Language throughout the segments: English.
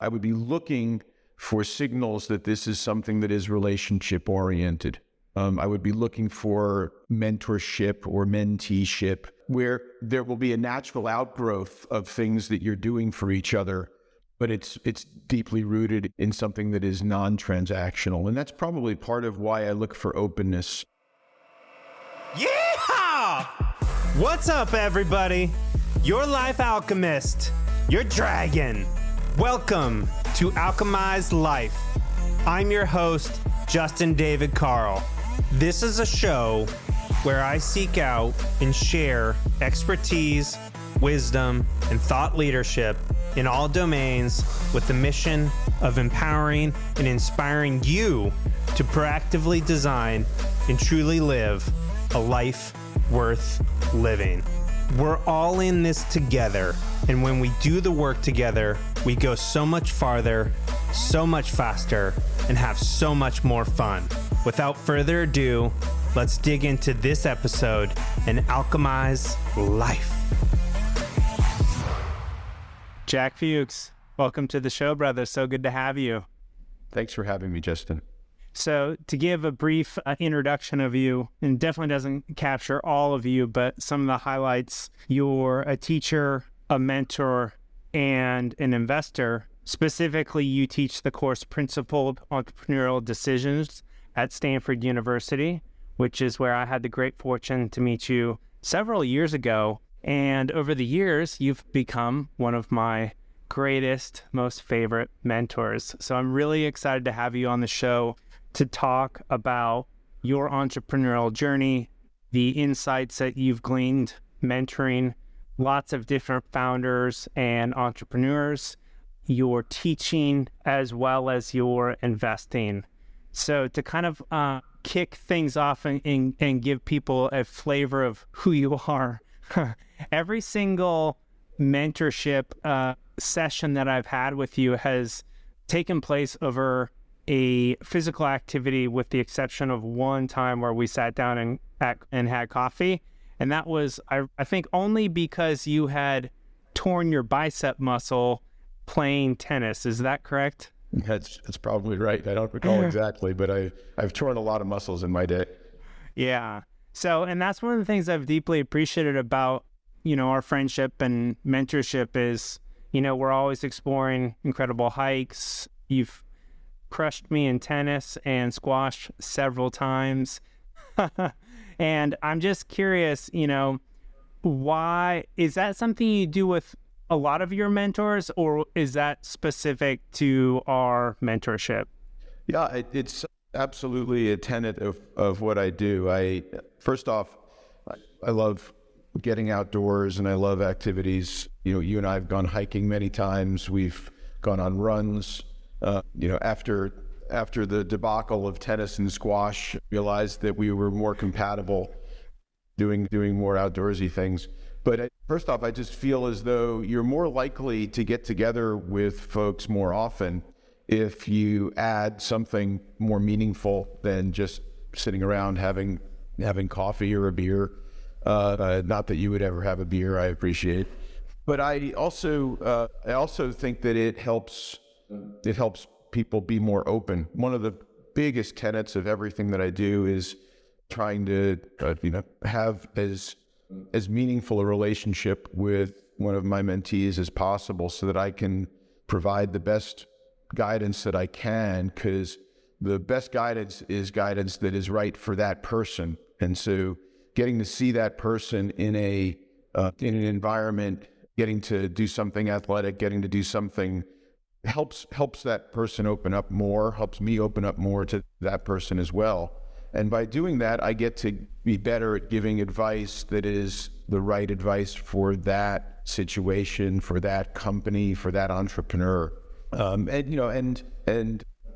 I would be looking for signals that this is something that is relationship oriented. I would be looking for mentorship or menteeship, where there will be a natural outgrowth of things that you're doing for each other, but it's deeply rooted in something that is non-transactional. And that's probably part of why I look for openness. Yeah! What's up, everybody? Your life alchemist, your dragon. Welcome to Alchemized Life. I'm your host, Justin David Carl. This is a show where I seek out and share expertise, wisdom, and thought leadership in all domains with the mission of empowering and inspiring you to proactively design and truly live a life worth living. We're all in this together, and when we do the work together, we go so much farther, so much faster, and have so much more fun. Without further ado, let's dig into this episode and alchemize life. Jack Fuchs, welcome to the show, brother. So good to have you. Thanks for having me, Justin. So to give a brief introduction of you, and definitely doesn't capture all of you, but some of the highlights: you're a teacher, a mentor, and an investor. Specifically, you teach the course Principled Entrepreneurial Decisions at Stanford University, which is where I had the great fortune to meet you several years ago. And over the years, you've become one of my greatest, most favorite mentors. So I'm really excited to have you on the show to talk about your entrepreneurial journey, the insights that you've gleaned mentoring lots of different founders and entrepreneurs, your teaching, as well as your investing. So to kind of kick things off and give people a flavor of who you are, every single mentorship session that I've had with you has taken place over a physical activity, with the exception of one time where we sat down and had coffee. And that was, I think, only because you had torn your bicep muscle playing tennis. Is that correct? That's probably right. I don't recall exactly, but I've torn a lot of muscles in my day. Yeah. So, and that's one of the things I've deeply appreciated about, our friendship and mentorship is, we're always exploring incredible hikes. You've crushed me in tennis and squash several times. And I'm just curious, why is that something you do with a lot of your mentors, or is that specific to our mentorship? Yeah, it's absolutely a tenet of what I do. First off, I love getting outdoors and I love activities. You and I have gone hiking many times. We've gone on runs. After the debacle of tennis and squash, realized that we were more compatible doing more outdoorsy things. But first off, I just feel as though you're more likely to get together with folks more often if you add something more meaningful than just sitting around having coffee or a beer. Not that you would ever have a beer, I appreciate. But I also think that it helps people be more open. One of the biggest tenets of everything that I do is trying to have as meaningful a relationship with one of my mentees as possible, so that I can provide the best guidance that I can, because the best guidance is guidance that is right for that person. And so getting to see that person in an environment, getting to do something athletic, getting to do something helps that person open up more, helps me open up more to that person as well. And by doing that, I get to be better at giving advice that is the right advice for that situation, for that company, for that entrepreneur. And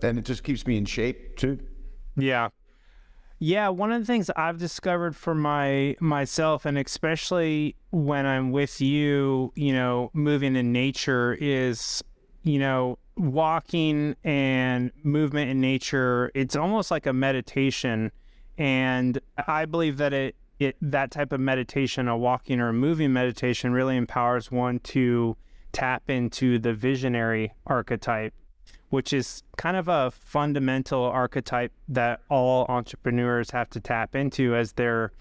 it just keeps me in shape too. Yeah. Yeah, one of the things I've discovered for myself, and especially when I'm with you, moving in nature, is, walking and movement in nature, it's almost like a meditation. And I believe that that type of meditation, a walking or a moving meditation, really empowers one to tap into the visionary archetype, which is kind of a fundamental archetype that all entrepreneurs have to tap into as they're,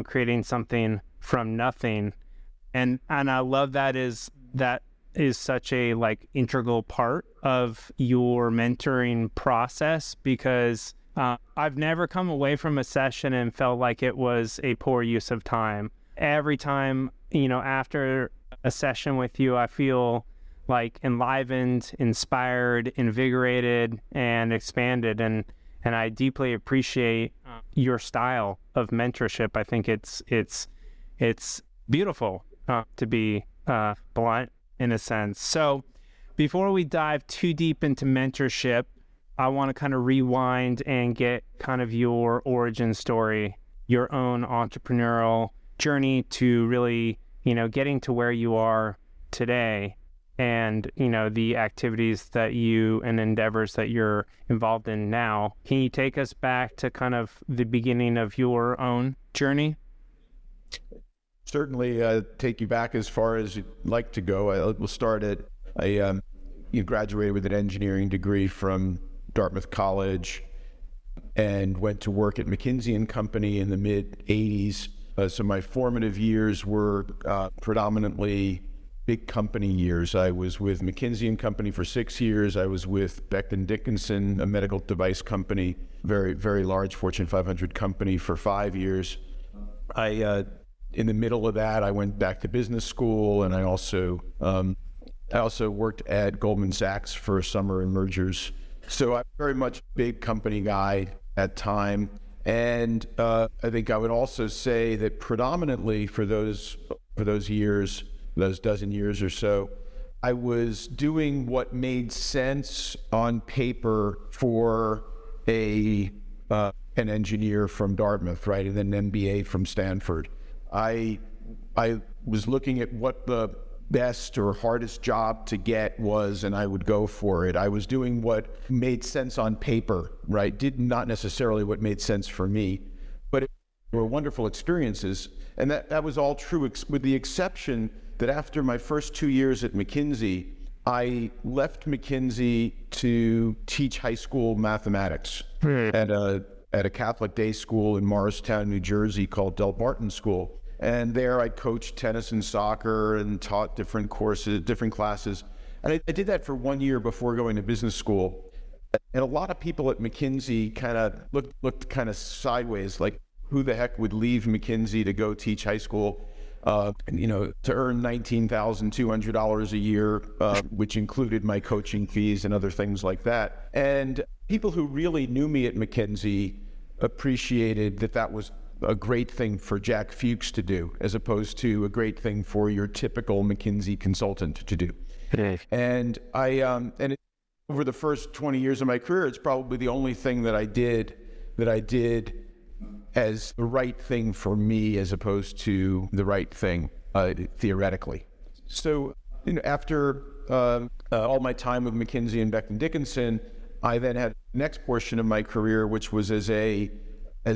creating something from nothing. And I love that is such a integral part of your mentoring process, because I've never come away from a session and felt like it was a poor use of time. Every time, after a session with you, I feel enlivened, inspired, invigorated, and expanded. And I deeply appreciate your style of mentorship. I think it's beautiful, to be blunt in a sense. So before we dive too deep into mentorship, I want to kind of rewind and get kind of your origin story, your own entrepreneurial journey to really, getting to where you are today, and, the activities that you and endeavors that you're involved in now. Can you take us back to kind of the beginning of your own journey? Certainly take you back as far as you'd like to go. We'll start at, you graduated with an engineering degree from Dartmouth College and went to work at McKinsey & Company in the mid-'80s. So my formative years were predominantly big company years. I was with McKinsey & Company for 6 years. I was with Becton Dickinson, a medical device company, very, very large Fortune 500 company, for 5 years. In the middle of that, I went back to business school, and I also worked at Goldman Sachs for a summer in mergers. So I'm very much a big company guy at time. And I think I would also say that predominantly for those years, those dozen years or so, I was doing what made sense on paper for an engineer from Dartmouth, right, and then an MBA from Stanford. I was looking at what the best or hardest job to get was, and I would go for it. I was doing what made sense on paper, right? Not necessarily what made sense for me, but it were wonderful experiences. And that was all true, with the exception that after my first 2 years at McKinsey, I left McKinsey to teach high school mathematics at a Catholic day school in Morristown, New Jersey called Del Barton School. And there I coached tennis and soccer and taught different courses, different classes. And I did that for 1 year before going to business school. And a lot of people at McKinsey kind of looked kind of sideways, like, who the heck would leave McKinsey to go teach high school, to earn $19,200 a year, which included my coaching fees and other things like that. And people who really knew me at McKinsey appreciated that was a great thing for Jack Fuchs to do, as opposed to a great thing for your typical McKinsey consultant to do. And over the first 20 years of my career, it's probably the only thing that I did as the right thing for me, as opposed to the right thing theoretically. So, after all my time with McKinsey and Becton Dickinson, I then had the next portion of my career, which was as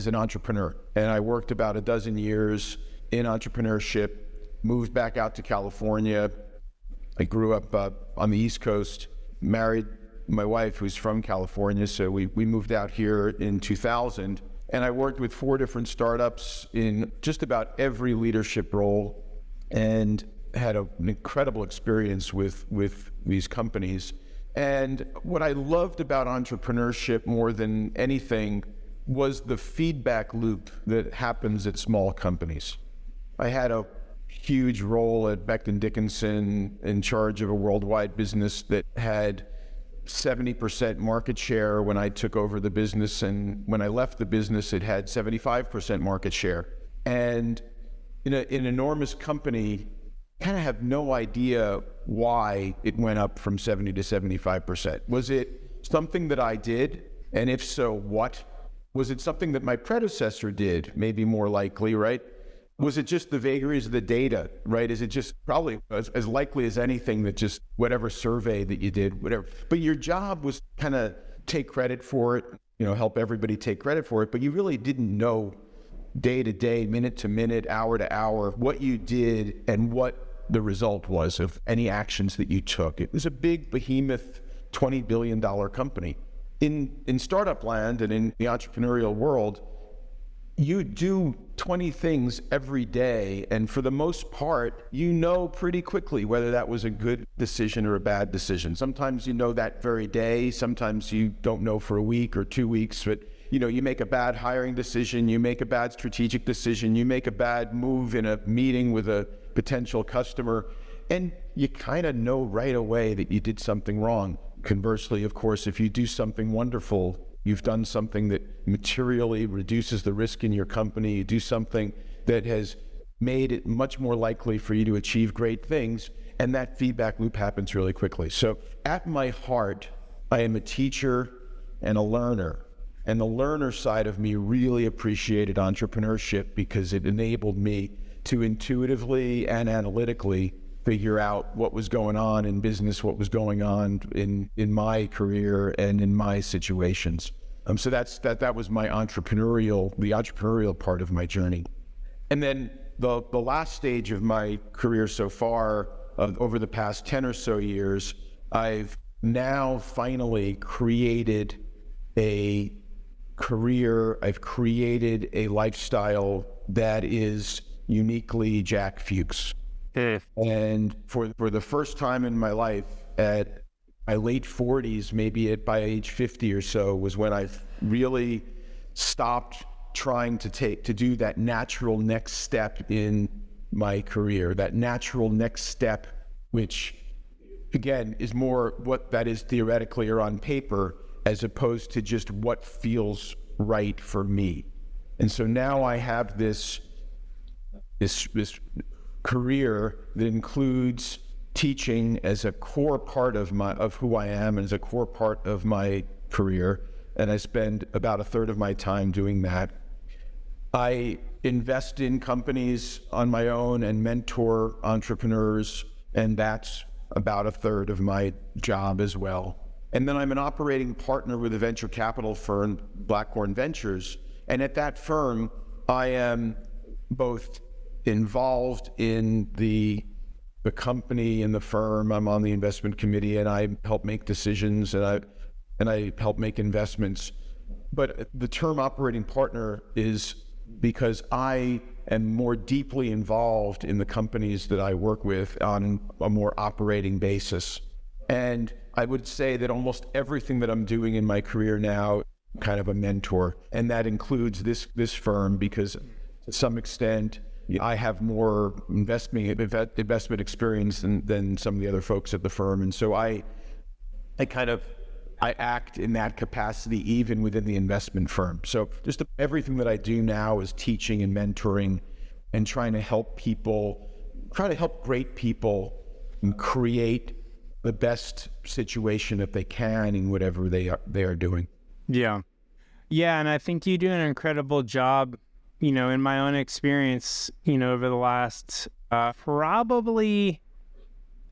an entrepreneur. And I worked about a dozen years in entrepreneurship, moved back out to California. I grew up on the East Coast, married my wife, who's from California. So we moved out here in 2000. And I worked with 4 different startups in just about every leadership role, and had an incredible experience with these companies. And what I loved about entrepreneurship more than anything was the feedback loop that happens at small companies. I had a huge role at Becton Dickinson, in charge of a worldwide business that had 70% market share when I took over the business, and when I left the business, it had 75% market share. And in an enormous company, kind of have no idea why it went up from 70 to 75%. Was it something that I did? And if so, what? Was it something that my predecessor did? Maybe more likely, right? Was it just the vagaries of the data, right? Is it just probably as likely as anything that just whatever survey that you did, whatever. But your job was kind of take credit for it, help everybody take credit for it, but you really didn't know day to day, minute to minute, hour to hour, what you did and what the result was of any actions that you took. It was a big behemoth, $20 billion company. In startup land and in the entrepreneurial world, you do 20 things every day, and for the most part, you know pretty quickly whether that was a good decision or a bad decision. Sometimes you know that very day, sometimes you don't know for a week or 2 weeks, but you make a bad hiring decision, you make a bad strategic decision, you make a bad move in a meeting with a potential customer, and you kind of know right away that you did something wrong. Conversely, of course, if you do something wonderful, you've done something that materially reduces the risk in your company, you do something that has made it much more likely for you to achieve great things, and that feedback loop happens really quickly. So at my heart, I am a teacher and a learner. And the learner side of me really appreciated entrepreneurship because it enabled me to intuitively and analytically figure out what was going on in business, what was going on in my career and in my situations. So that was the entrepreneurial part of my journey. And then the last stage of my career so far, over the past 10 or so years, I've now finally created a career, I've created a lifestyle that is uniquely Jack Fuchs. And for the first time in my life, at my late 40s, maybe by age 50 or so, was when I really stopped trying to do that natural next step in my career, that natural next step, which again is more what that is theoretically or on paper, as opposed to just what feels right for me. And so now I have this career that includes teaching as a core part of who I am and as a core part of my career, and I spend about a third of my time doing that. I invest in companies on my own and mentor entrepreneurs, and that's about a third of my job as well. And then I'm an operating partner with a venture capital firm, Blackhorn Ventures, and at that firm I am both involved in the company and the firm. I'm on the investment committee, and I help make decisions, and I help make investments. But the term operating partner is because I am more deeply involved in the companies that I work with on a more operating basis. And I would say that almost everything that I'm doing in my career now, I'm kind of a mentor, and that includes this firm, because to some extent I have more investment experience than some of the other folks at the firm, and so I act in that capacity even within the investment firm. So just everything that I do now is teaching and mentoring and trying to help great people create the best situation that they can in whatever they are doing. Yeah, and I think you do an incredible job. In my own experience, over the last probably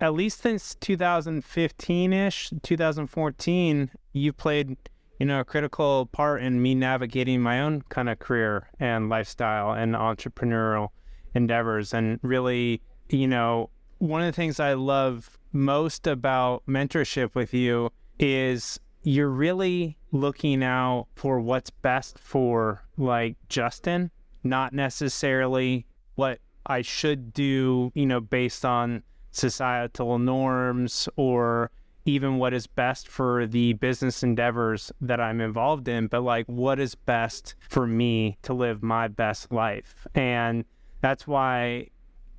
at least since 2015-ish, 2014, you've played, a critical part in me navigating my own kind of career and lifestyle and entrepreneurial endeavors. And really, one of the things I love most about mentorship with you is you're really looking out for what's best for Justin, not necessarily what I should do, based on societal norms or even what is best for the business endeavors that I'm involved in, but what is best for me to live my best life. And that's why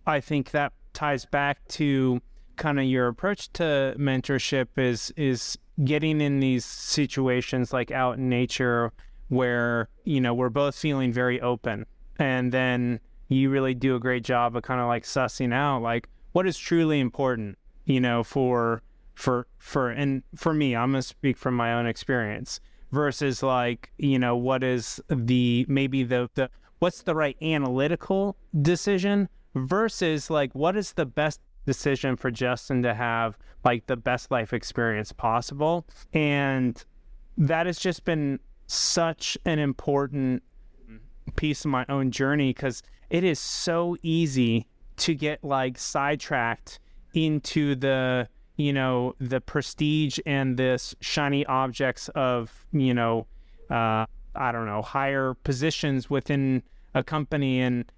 I think that ties back to kind of your approach to mentorship is getting in these situations out in nature where, we're both feeling very open. And then you really do a great job of kind of sussing out what is truly important, for me, I'm going to speak from my own experience versus what is what's the right analytical decision versus what is the best decision for Justin to have the best life experience possible. And that has just been such an important piece of my own journey, because it is so easy to get like sidetracked into the, the prestige and this shiny objects of, I don't know, higher positions within a company. And,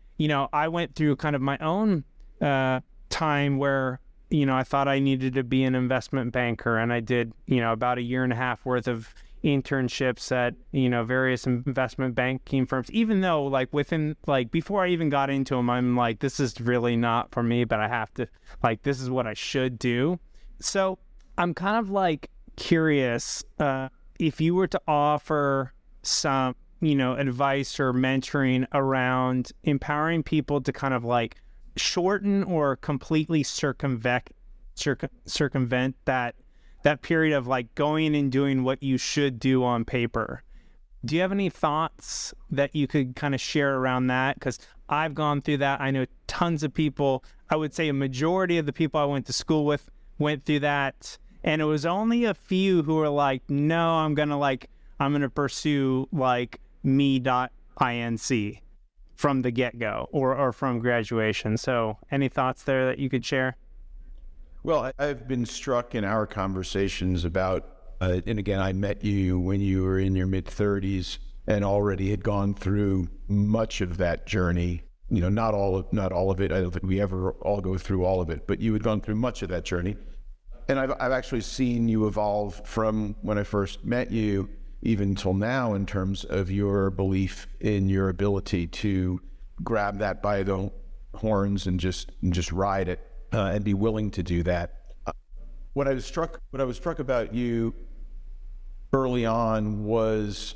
I went through kind of my own time where, I thought I needed to be an investment banker, and I did, about a year and a half worth of internships at, various investment banking firms, even though before I even got into them, I'm like, this is really not for me, but I have to, this is what I should do. So I'm kind of curious, if you were to offer some, advice or mentoring around empowering people to kind of shorten or completely circumvent that period of going and doing what you should do on paper. Do you have any thoughts that you could kind of share around that? Because I've gone through that. I know tons of people, I would say a majority of the people I went to school with went through that. And it was only a few who were like, no, I'm going to pursue me.inc from the get-go or from graduation. So any thoughts there that you could share? Well, I've been struck in our conversations about, and again, I met you when you were in your mid-30s and already had gone through much of that journey. Not all of it. I don't think we ever all go through all of it, but you had gone through much of that journey. And I've actually seen you evolve from when I first met you even till now in terms of your belief in your ability to grab that by the horns and just ride it. And be willing to do that. What I was struck about you early on was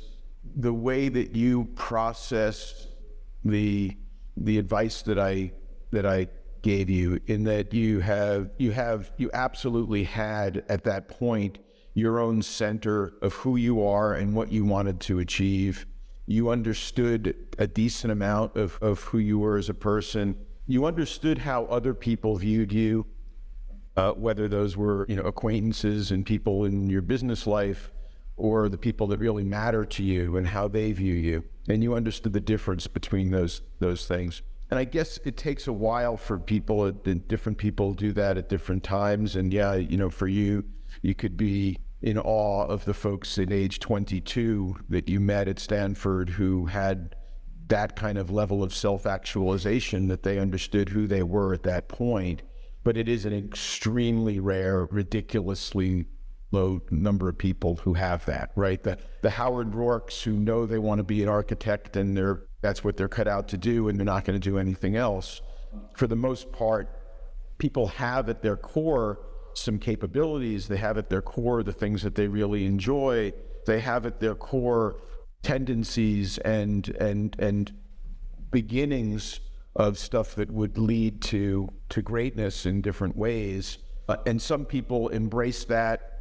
the way that you processed the advice that I gave you, in that you absolutely had at that point your own center of who you are and what you wanted to achieve. You understood a decent amount of who you were as a person. You understood how other people viewed you, whether those were, acquaintances and people in your business life, or the people that really matter to you and how they view you. And you understood the difference between those things. And I guess it takes a while for people, different people do that at different times. And yeah, for you, you could be in awe of the folks at age 22 that you met at Stanford who had that kind of level of self-actualization, that they understood who they were at that point. But it is an extremely rare, ridiculously low number of people who have that, right? The Howard Rourkes who know they want to be an architect and that's what they're cut out to do, and they're not going to do anything else. For the most part, people have at their core some capabilities. They have at their core the things that they really enjoy. They have at their core tendencies and beginnings of stuff that would lead to greatness in different ways. And some people embrace that.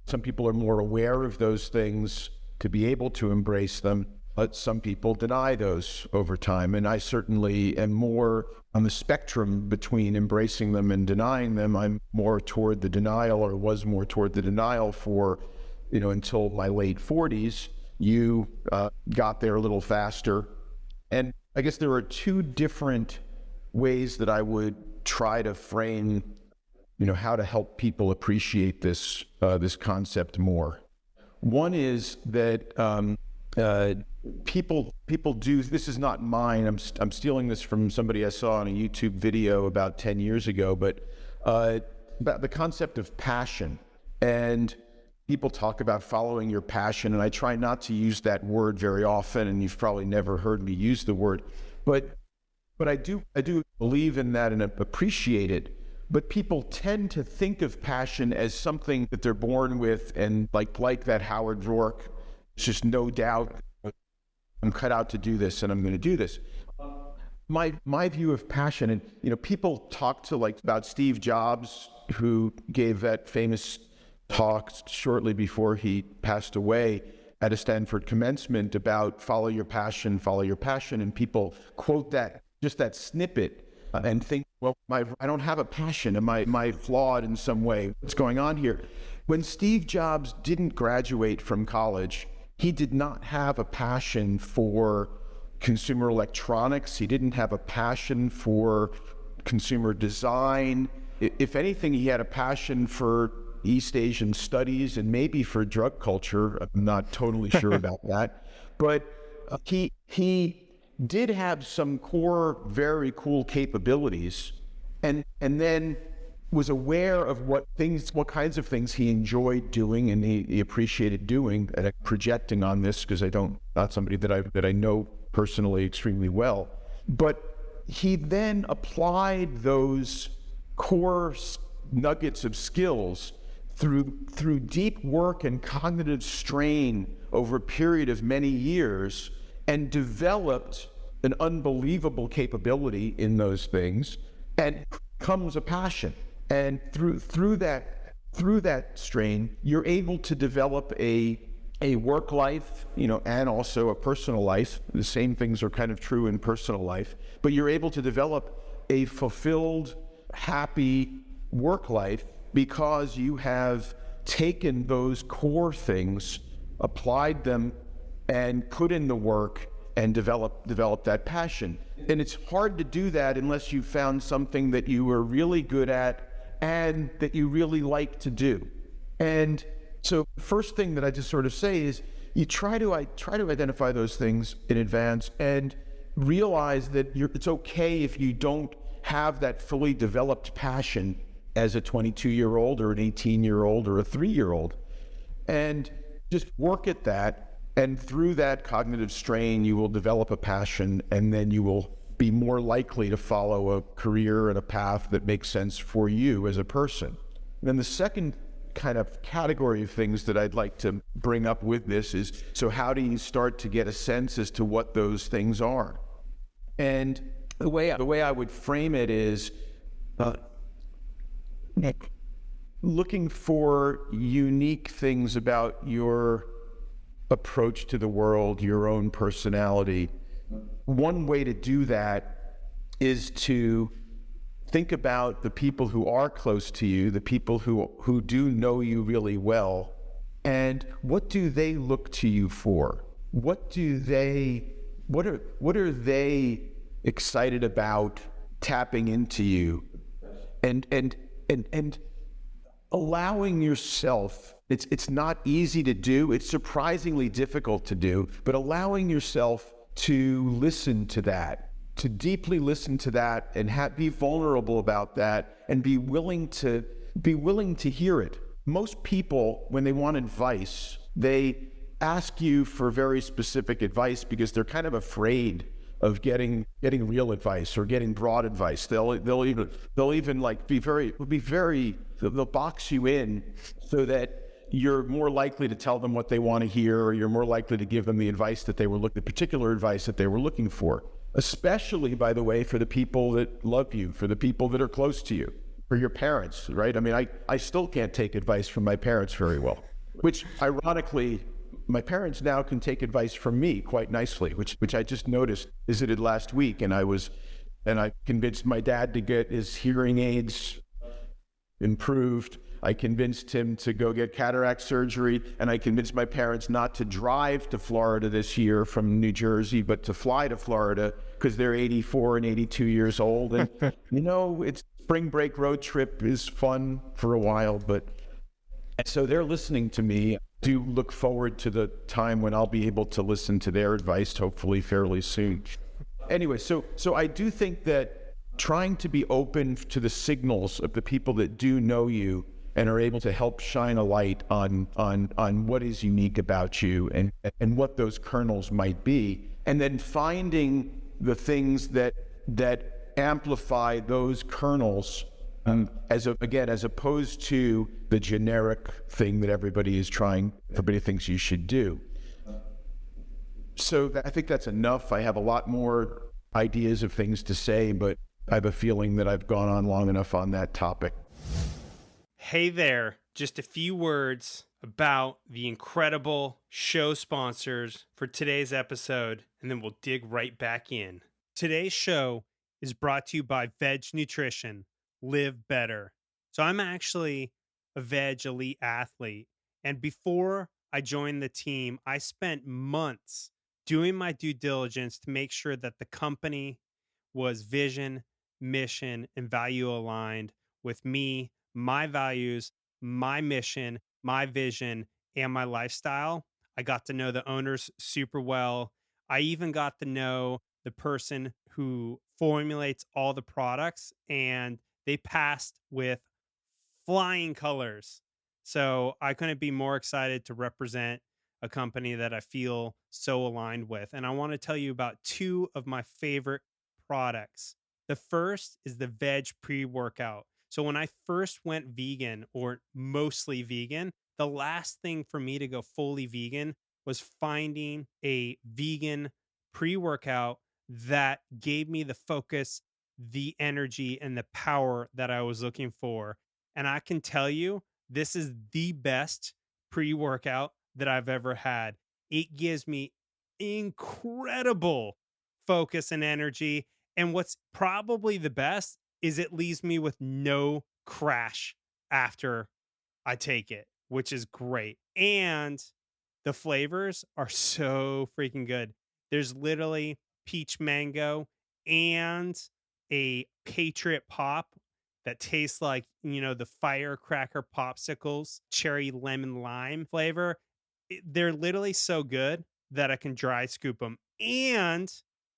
Some people are more aware of those things to be able to embrace them, but some people deny those over time. And I certainly am more on the spectrum between embracing them and denying them. I'm more toward the denial, or was more toward the denial for, until my late 40s. You got there a little faster. And I guess there are two different ways that I would try to frame, how to help people appreciate this concept more. One is that people do, this is not mine, I'm stealing this from somebody I saw on a YouTube video about 10 years ago, but about the concept of passion. And people talk about following your passion, and I try not to use that word very often, and you've probably never heard me use the word, but I do believe in that and appreciate it. But people tend to think of passion as something that they're born with, and like that Howard Rourke, it's just no doubt, I'm cut out to do this and I'm going to do this. My view of passion, and people talk to about Steve Jobs, who gave that famous talk shortly before he passed away at a Stanford commencement about follow your passion, and people quote that, just that snippet, and think, well, I don't have a passion. Am I flawed in some way? What's going on here? When Steve Jobs didn't graduate from college, he did not have a passion for consumer electronics. He didn't have a passion for consumer design. If anything, he had a passion for East Asian studies and maybe for drug culture. I'm not totally sure about that. But he did have some core, very cool capabilities, and then was aware of what kinds of things he enjoyed doing and he appreciated doing. And I'm projecting on this because not somebody that I know personally extremely well. But he then applied those core nuggets of skills through deep work and cognitive strain over a period of many years, and developed an unbelievable capability in those things, and comes a passion. And through that strain, you're able to develop a work life, and also a personal life. The same things are kind of true in personal life, but you're able to develop a fulfilled, happy work life because you have taken those core things, applied them, and put in the work and develop that passion. And it's hard to do that unless you found something that you were really good at and that you really like to do. And so the first thing that I just sort of say is you try to identify those things in advance and realize that it's okay if you don't have that fully developed passion as a 22-year-old or an 18-year-old or a 3-year-old. And just work at that, and through that cognitive strain, you will develop a passion, and then you will be more likely to follow a career and a path that makes sense for you as a person. And then the second kind of category of things that I'd like to bring up with this is, so how do you start to get a sense as to what those things are? And the way I would frame it is looking for unique things about your approach to the world, your own personality. One way to do that is to think about the people who are close to you, the people who do know you really well, and what do they look to you for? What are they excited about tapping into you? And allowing yourself, it's not easy to do, it's surprisingly difficult to do, but allowing yourself to listen to that, to deeply listen to that, and be vulnerable about that, and be willing to hear it. Most people, when they want advice, they ask you for very specific advice because they're kind of afraid of getting real advice or getting broad advice. They'll even like they'll box you in so that you're more likely to tell them what they want to hear, or you're more likely to give them the advice that the particular advice that they were looking for. Especially, by the way, for the people that love you, for the people that are close to you, for your parents, right? I mean, I still can't take advice from my parents very well, which ironically, my parents now can take advice from me quite nicely, which I just noticed, visited last week, and I convinced my dad to get his hearing aids improved. I convinced him to go get cataract surgery, and I convinced my parents not to drive to Florida this year from New Jersey, but to fly to Florida because they're 84 and 82 years old. And, it's spring break road trip is fun for a while, but so they're listening to me. I do look forward to the time when I'll be able to listen to their advice, hopefully fairly soon. Anyway, so I do think that trying to be open to the signals of the people that do know you and are able to help shine a light on what is unique about you and what those kernels might be, and then finding the things that amplify those kernels, as opposed to the generic thing that everybody thinks you should do. So I think that's enough. I have a lot more ideas of things to say, but I have a feeling that I've gone on long enough on that topic. Hey there, just a few words about the incredible show sponsors for today's episode, and then we'll dig right back in. Today's show is brought to you by Veg Nutrition. Live better. So I'm actually a veg elite athlete, and before I joined the team, I spent months doing my due diligence to make sure that the company was vision, mission, and value aligned with me, my values, my mission, my vision, and my lifestyle. I got to know the owners super well. I even got to know the person who formulates all the products, and they passed with flying colors. So I couldn't be more excited to represent a company that I feel so aligned with. And I want to tell you about two of my favorite products. The first is the veg pre workout. So when I first went vegan, or mostly vegan, the last thing for me to go fully vegan was finding a vegan pre workout that gave me the focus, the energy, and the power that I was looking for. And I can tell you, this is the best pre workout that I've ever had. It gives me incredible focus and energy. And what's probably the best is it leaves me with no crash after I take it, which is great. And the flavors are so freaking good. There's literally peach mango and a Patriot Pop that tastes like, the firecracker popsicles, cherry lemon lime flavor. They're literally so good that I can dry scoop them. And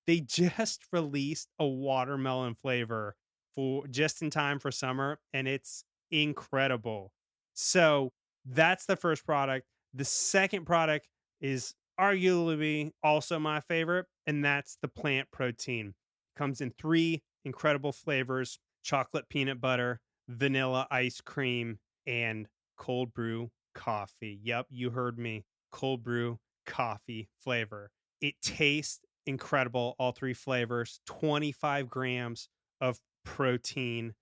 they just released a watermelon flavor for just in time for summer, and it's incredible. So that's the first product. The second product is arguably also my favorite, and that's the plant protein. Comes in 3 incredible flavors: chocolate peanut butter, vanilla ice cream, and cold brew coffee. Yep, you heard me. Cold brew coffee flavor. It tastes incredible, all 3 flavors, 25 grams of protein,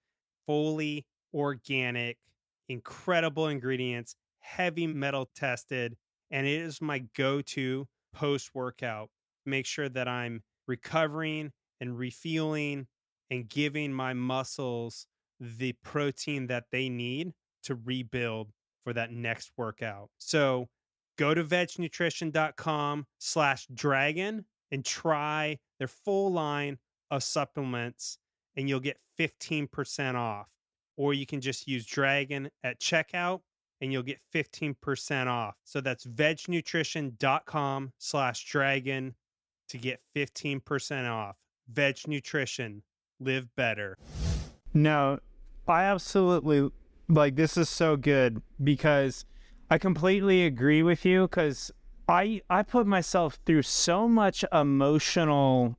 fully organic, incredible ingredients, heavy metal tested, and it is my go-to post-workout. Make sure that I'm recovering and refueling and giving my muscles the protein that they need to rebuild for that next workout. So go to vegnutrition.com/dragon and try their full line of supplements, and you'll get 15% off. Or you can just use Dragon at checkout and you'll get 15% off. So that's vegnutrition.com/dragon to get 15% off. Veg Nutrition, live better. No, I absolutely this is so good, because I completely agree with you, because I put myself through so much emotional,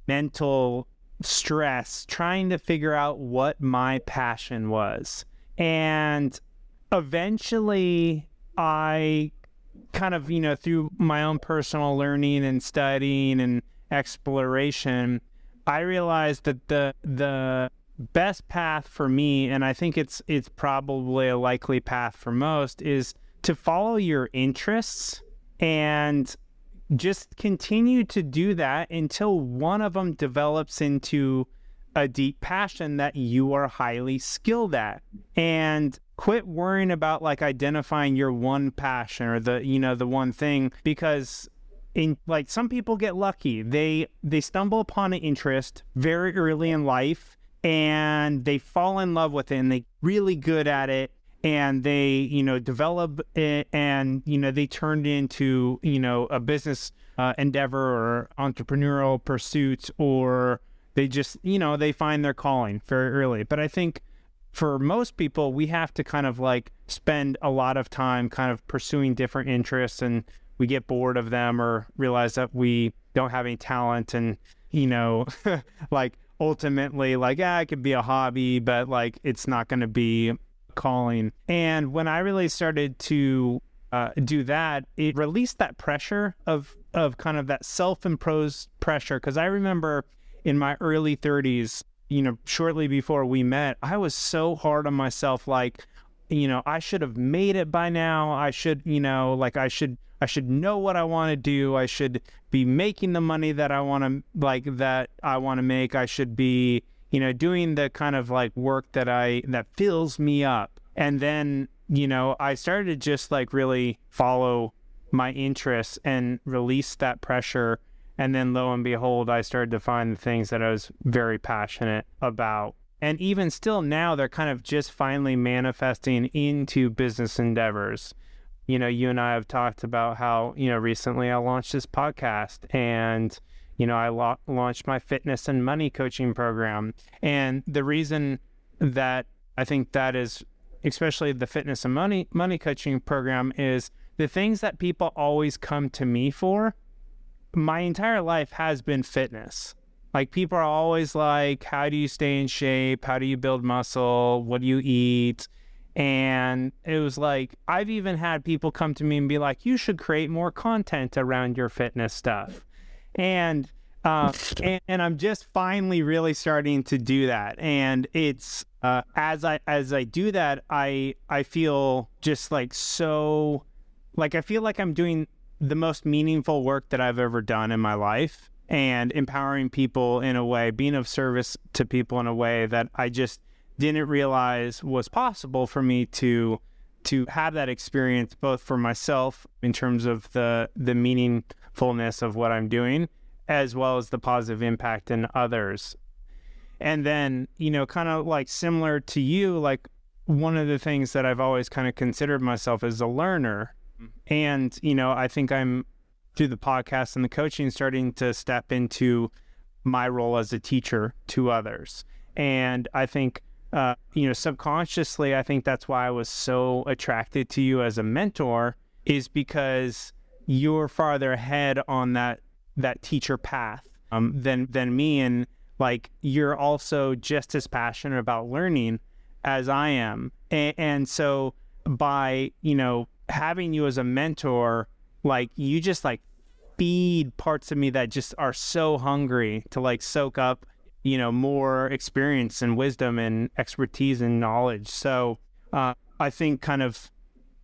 mental stress trying to figure out what my passion was. And eventually I kind of, through my own personal learning and studying and exploration, I realized that the best path for me, and I think it's probably a likely path for most, is to follow your interests and just continue to do that until one of them develops into a deep passion that you are highly skilled at. And quit worrying about identifying your one passion or the one thing, because some people get lucky. They stumble upon an interest very early in life and they fall in love with it and they're really good at it, and they develop it, and they turned into a business endeavor or entrepreneurial pursuits, or they just they find their calling very early. But I think for most people, we have to kind of spend a lot of time kind of pursuing different interests, and we get bored of them or realize that we don't have any talent, and ultimately it could be a hobby, but it's not going to be calling. And when I really started to do that, it released that pressure of kind of that self-imposed pressure. Because I remember in my early 30s, shortly before we met, I was so hard on myself. I should have made it by now. I should, I should know what I want to do. I should be making the money that I want to make. I should be, doing the kind of work that fills me up. And then, I started to just really follow my interests and release that pressure. And then lo and behold, I started to find the things that I was very passionate about. And even still now, they're kind of just finally manifesting into business endeavors. You know, you and I have talked about how, you know, recently I launched this podcast, and, you know, I launched my fitness and money coaching program. And the reason that I think that is, especially the fitness and money coaching program, is the things that people always come to me for. My entire life has been fitness. Like, people are always like, how do you stay in shape? How do you build muscle? What do you eat? And it was like, I've even had people come to me and be like, you should create more content around your fitness stuff. And I'm just finally really starting to do that. And it's, as I do that, I feel just like, so, like, I feel like I'm doing the most meaningful work that I've ever done in my life, and empowering people in a way, being of service to people in a way that I just didn't realize was possible for me to have that experience, both for myself in terms of the meaningfulness of what I'm doing, as well as the positive impact in others. And then, you know, kind of like similar to you, like, one of the things that I've always kind of considered myself as a learner. And, you know, I think I'm, through the podcast and the coaching, starting to step into my role as a teacher to others. And I think, you know, subconsciously, I think that's why I was so attracted to you as a mentor, is because you're farther ahead on that teacher path than me. And like, you're also just as passionate about learning as I am. And so by, you know, having you as a mentor, like, you just like feed parts of me that just are so hungry to like soak up, you know, more experience and wisdom and expertise and knowledge. So I think kind of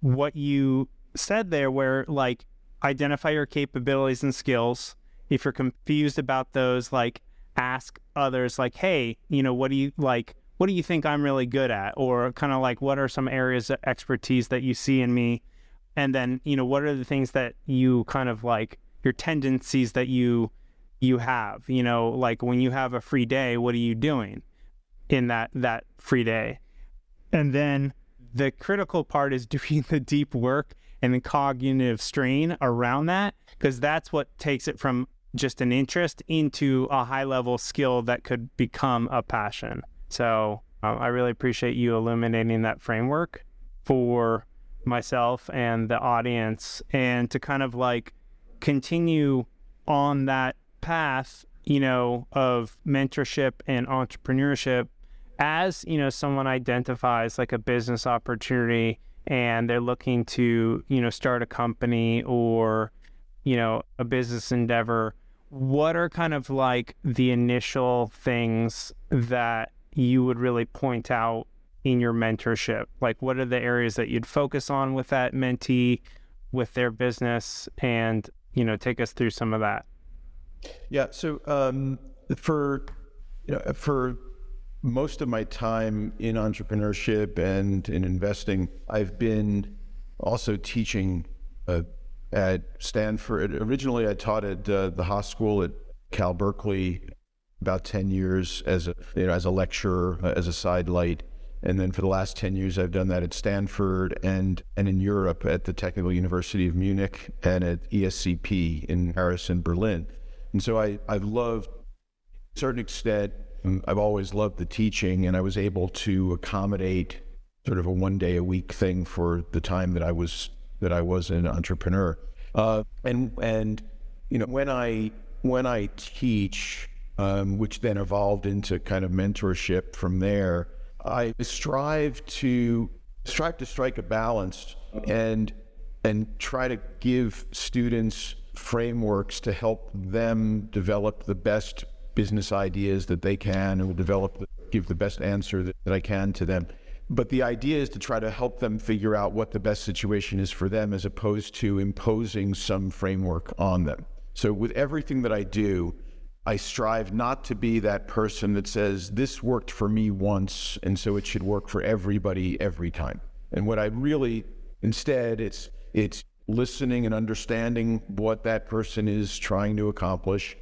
what you said there, where like, identify your capabilities and skills. If you're confused about those, like, ask others, like, hey, you know, what do you think I'm really good at? Or kind of like, what are some areas of expertise that you see in me? And then, you know, what are the things that you kind of like, your tendencies that you have, you know, like, when you have a free day, what are you doing in that free day? And then the critical part is doing the deep work and the cognitive strain around that, because that's what takes it from just an interest into a high level skill that could become a passion. So I really appreciate you illuminating that framework for myself and the audience, and to kind of like continue on that path, you know, of mentorship and entrepreneurship, as, you know, someone identifies like a business opportunity and they're looking to, you know, start a company or, you know, a business endeavor. What are kind of like the initial things that you would really point out in your mentorship? Like, what are the areas that you'd focus on with that mentee, with their business, and, you know, take us through some of that. Yeah. So for most of my time in entrepreneurship and in investing, I've been also teaching at Stanford. Originally, I taught at the Haas School at Cal Berkeley about 10 years as a lecturer, as a side light. And then for the last 10 years, I've done that at Stanford and in Europe at the Technical University of Munich and at ESCP in Paris and Berlin. And so I've loved, to a certain extent, I've always loved the teaching, and I was able to accommodate sort of a one-day-a-week thing for the time that I was an entrepreneur. And you know, when I teach, which then evolved into kind of mentorship from there, I strive to strike a balance and try to give students frameworks to help them develop the best business ideas that they can, and give the best answer that I can to them. But the idea is to try to help them figure out what the best situation is for them, as opposed to imposing some framework on them. So with everything that I do, I strive not to be that person that says, this worked for me once, and so it should work for everybody every time. And what I really, instead, it's listening and understanding what that person is trying to accomplish,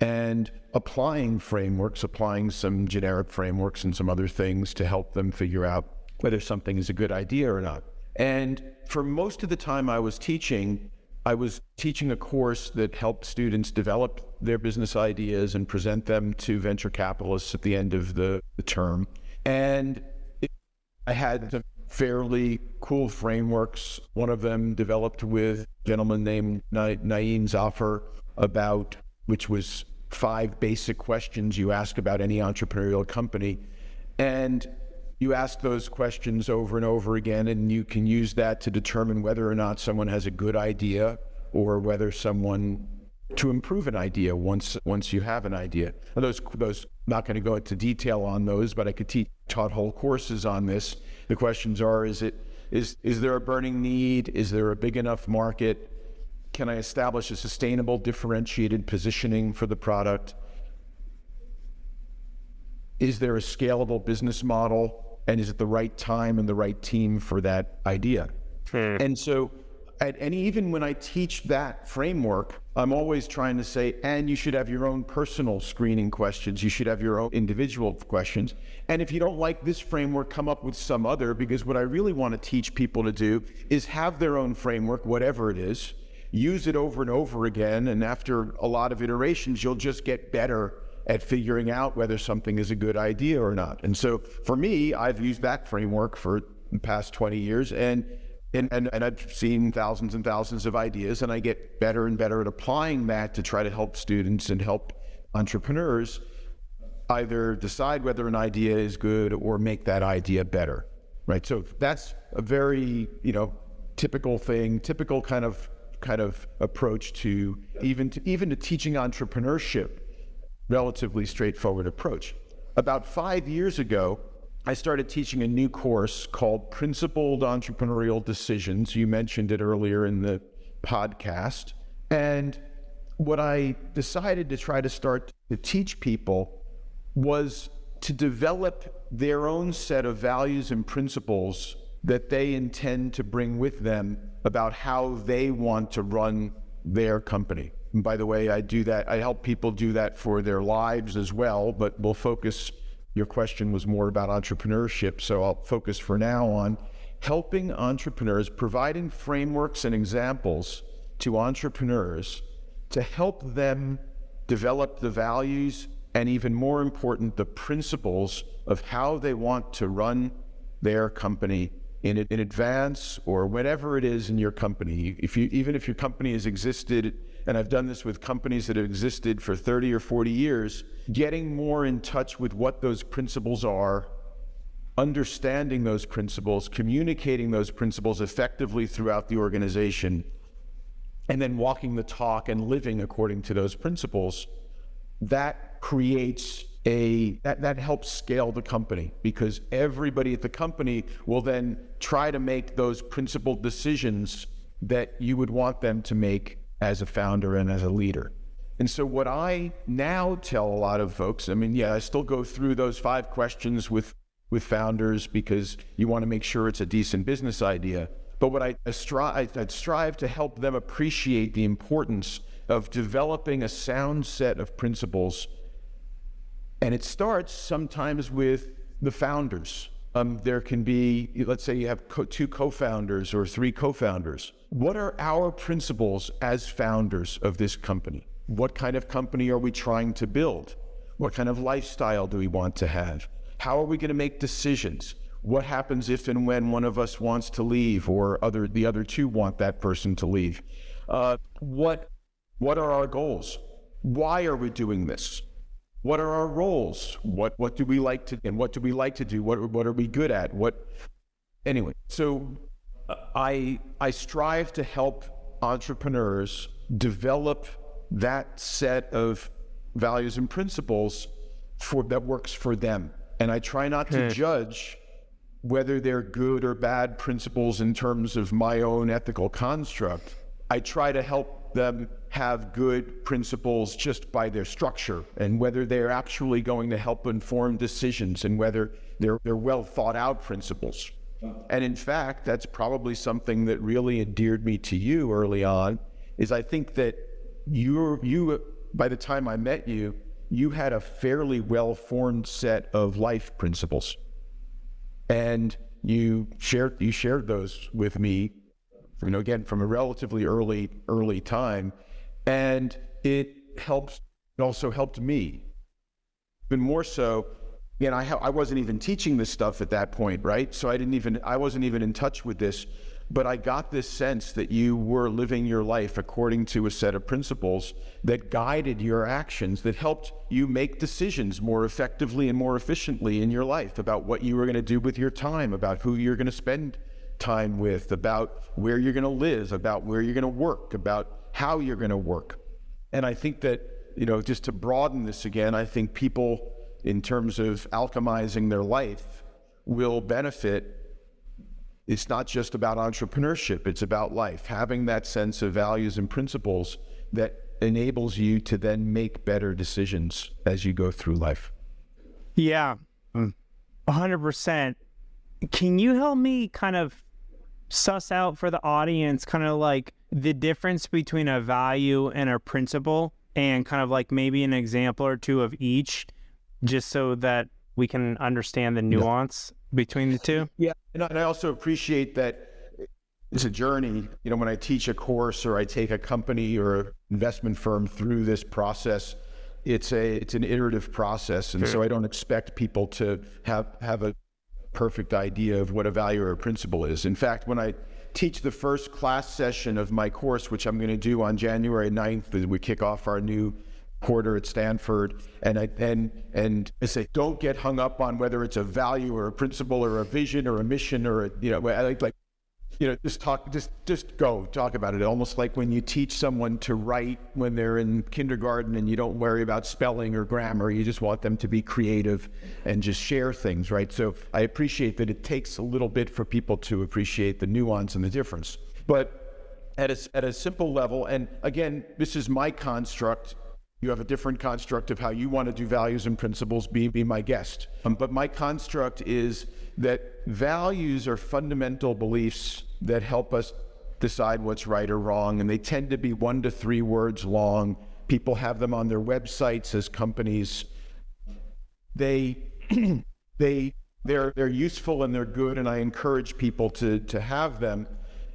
and applying frameworks, applying some generic frameworks and some other things to help them figure out whether something is a good idea or not. And for most of the time I was teaching a course that helped students develop their business ideas and present them to venture capitalists at the end of the term. And I had some fairly cool frameworks. One of them developed with a gentleman named Naeem Zafar, which was 5 basic questions you ask about any entrepreneurial company. And you ask those questions over and over again, and you can use that to determine whether or not someone has a good idea or whether to improve an idea once you have an idea. And those not going to go into detail on those, but I could taught whole courses on this. The questions are, is there a burning need? Is there a big enough market? Can I establish a sustainable, differentiated positioning for the product? Is there a scalable business model? And is it the right time and the right team for that idea? And so, and even when I teach that framework, I'm always trying to say, and you should have your own personal screening questions. You should have your own individual questions. And if you don't like this framework, come up with some other, because what I really want to teach people to do is have their own framework, whatever it is, use it over and over again. And after a lot of iterations, you'll just get better at figuring out whether something is a good idea or not. And so for me, I've used that framework for the past 20 years, and I've seen thousands and thousands of ideas, and I get better and better at applying that to try to help students and help entrepreneurs either decide whether an idea is good or make that idea better, right? So that's a very, typical kind of approach to even to teaching entrepreneurship. Relatively straightforward approach. About 5 years ago, I started teaching a new course called Principled Entrepreneurial Decisions. You mentioned it earlier in the podcast. And what I decided to try to start to teach people was to develop their own set of values and principles that they intend to bring with them about how they want to run their company. And by the way, I do that. I help people do that for their lives as well, but we'll focus, your question was more about entrepreneurship, so I'll focus for now on helping entrepreneurs, providing frameworks and examples to entrepreneurs to help them develop the values and, even more important, the principles of how they want to run their company in advance or whatever it is in your company. Even if your company has existed, and I've done this with companies that have existed for 30 or 40 years, getting more in touch with what those principles are, understanding those principles, communicating those principles effectively throughout the organization, and then walking the talk and living according to those principles, that creates that helps scale the company, because everybody at the company will then try to make those principled decisions that you would want them to make as a founder and as a leader. And so what I now tell a lot of folks, I still go through those 5 questions with founders because you want to make sure it's a decent business idea. But what I strive to help them appreciate the importance of developing a sound set of principles. And it starts sometimes with the founders. There can be, let's say you have 2 co-founders or 3 co-founders. What are our principles as founders of this company? What kind of company are we trying to build? What kind of lifestyle do we want to have? How are we going to make decisions? What happens if and when one of us wants to leave or the other 2 want that person to leave? What are our goals? Why are we doing this? What are our roles? What do we like to, and what do we like to do? What are we good at? Anyway, so I strive to help entrepreneurs develop that set of values and principles that works for them. And I try not to judge whether they're good or bad principles in terms of my own ethical construct. I try to help them have good principles just by their structure, and whether they're actually going to help inform decisions, and whether they're well thought out principles. And in fact, that's probably something that really endeared me to you early on, is I think that you, by the time I met you, you had a fairly well-formed set of life principles. And you shared those with me, again, from a relatively early time. And it also helped me. Even more so, again, I wasn't even teaching this stuff at that point, right? So I wasn't even in touch with this, but I got this sense that you were living your life according to a set of principles that guided your actions, that helped you make decisions more effectively and more efficiently in your life about what you were going to do with your time, about who you're going to spend time with, about where you're going to live, about where you're going to work, about how you're going to work. And I think that, just to broaden this again, I think people, in terms of alchemizing their life, will benefit. It's not just about entrepreneurship, it's about life, having that sense of values and principles that enables you to then make better decisions as you go through life. Yeah, 100%. Can you help me kind of suss out for the audience kind of like the difference between a value and a principle, and kind of like maybe an example or two of each, just so that we can understand the nuance between the two? Yeah, and I also appreciate that it's a journey. When I teach a course or I take a company or an investment firm through this process, it's an iterative process. And so I don't expect people to have a perfect idea of what a value or a principle is. In fact, when I teach the first class session of my course, which I'm going to do on January 9th, as we kick off our new quarter at Stanford, and I say, don't get hung up on whether it's a value or a principle or a vision or a mission or just go talk about it. Almost like when you teach someone to write when they're in kindergarten and you don't worry about spelling or grammar, you just want them to be creative and just share things, right? So I appreciate that it takes a little bit for people to appreciate the nuance and the difference. But at a simple level, and again, this is my construct. You have a different construct of how you want to do values and principles, be my guest. But my construct is that values are fundamental beliefs that help us decide what's right or wrong, and they tend to be 1 to 3 words long. People have them on their websites as companies. They're useful and they're good, and I encourage people to have them.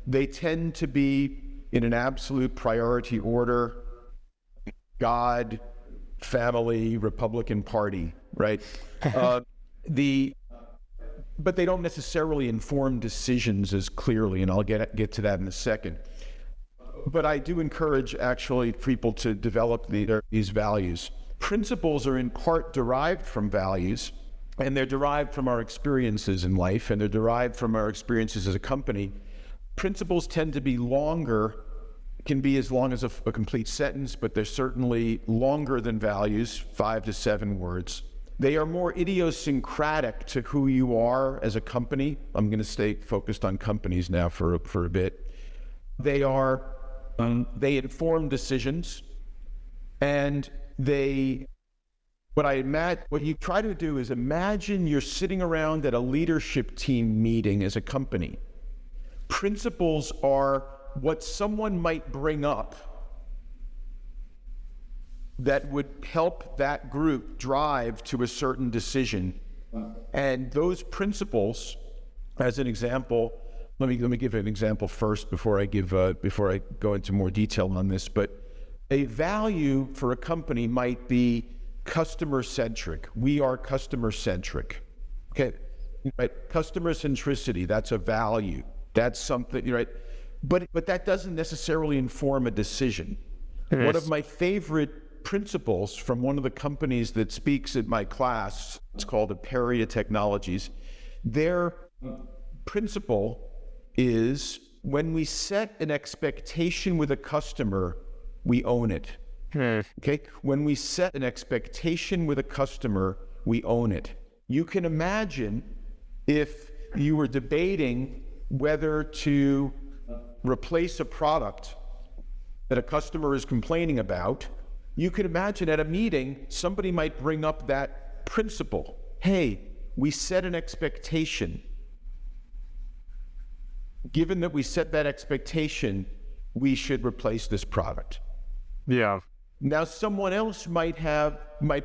They tend to be in an absolute priority order: God, family, Republican Party, right? But they don't necessarily inform decisions as clearly, and I'll get to that in a second. But I do encourage actually people to develop these values. Principles are in part derived from values, and they're derived from our experiences in life, and they're derived from our experiences as a company. Principles tend to be longer, can be as long as a complete sentence, but they're certainly longer than values, 5 to 7 words. They are more idiosyncratic to who you are as a company. I'm going to stay focused on companies now for a bit. They inform decisions, and what you try to do is imagine you're sitting around at a leadership team meeting as a company. Principles are what someone might bring up that would help that group drive to a certain decision. And those principles, as an example, let me give an example first before I go into more detail on this. But a value for a company might be customer-centric. We are customer-centric. Okay, right? Customer centricity, that's a value. That's something, right? But that doesn't necessarily inform a decision. Yes. One of my favorite principles from one of the companies that speaks at my class, it's called Aperia Technologies. Their principle is, when we set an expectation with a customer, we own it. Okay? When we set an expectation with a customer, we own it. You can imagine if you were debating whether to replace a product that a customer is complaining about. You could imagine at a meeting, somebody might bring up that principle. Hey, we set an expectation. given that we set that expectation, we should replace this product. Yeah. Now, someone else might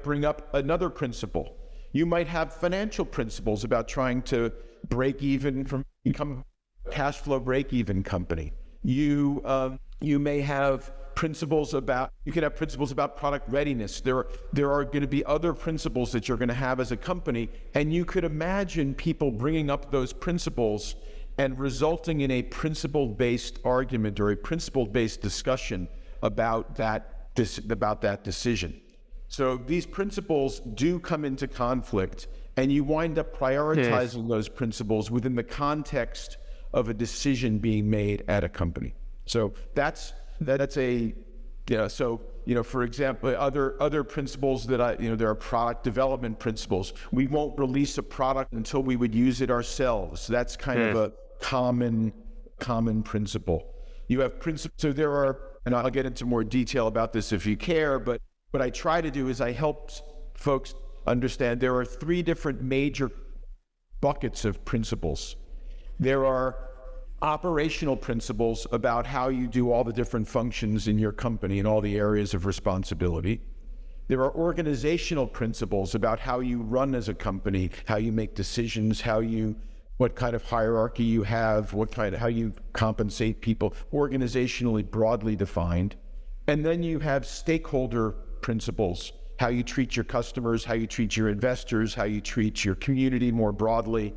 bring up another principle. You might have financial principles about trying to become a cash flow break-even company. You may have principles about product readiness. There are going to be other principles that you're going to have as a company, and you could imagine people bringing up those principles and resulting in a principle-based argument or a principle-based discussion about that decision. So these principles do come into conflict, and you wind up prioritizing those principles within the context of a decision being made at a company. So that's a, for example, other principles that there are product development principles. We won't release a product until we would use it ourselves. That's kind of a common principle. You have principles, so there are, and I'll get into more detail about this if you care, but what I try to do is I help folks understand there are three different major buckets of principles. There are operational principles about how you do all the different functions in your company and all the areas of responsibility. There are organizational principles about how you run as a company, how you make decisions, what kind of hierarchy you have, how you compensate people, organizationally broadly defined. And then you have stakeholder principles, how you treat your customers, how you treat your investors, how you treat your community more broadly.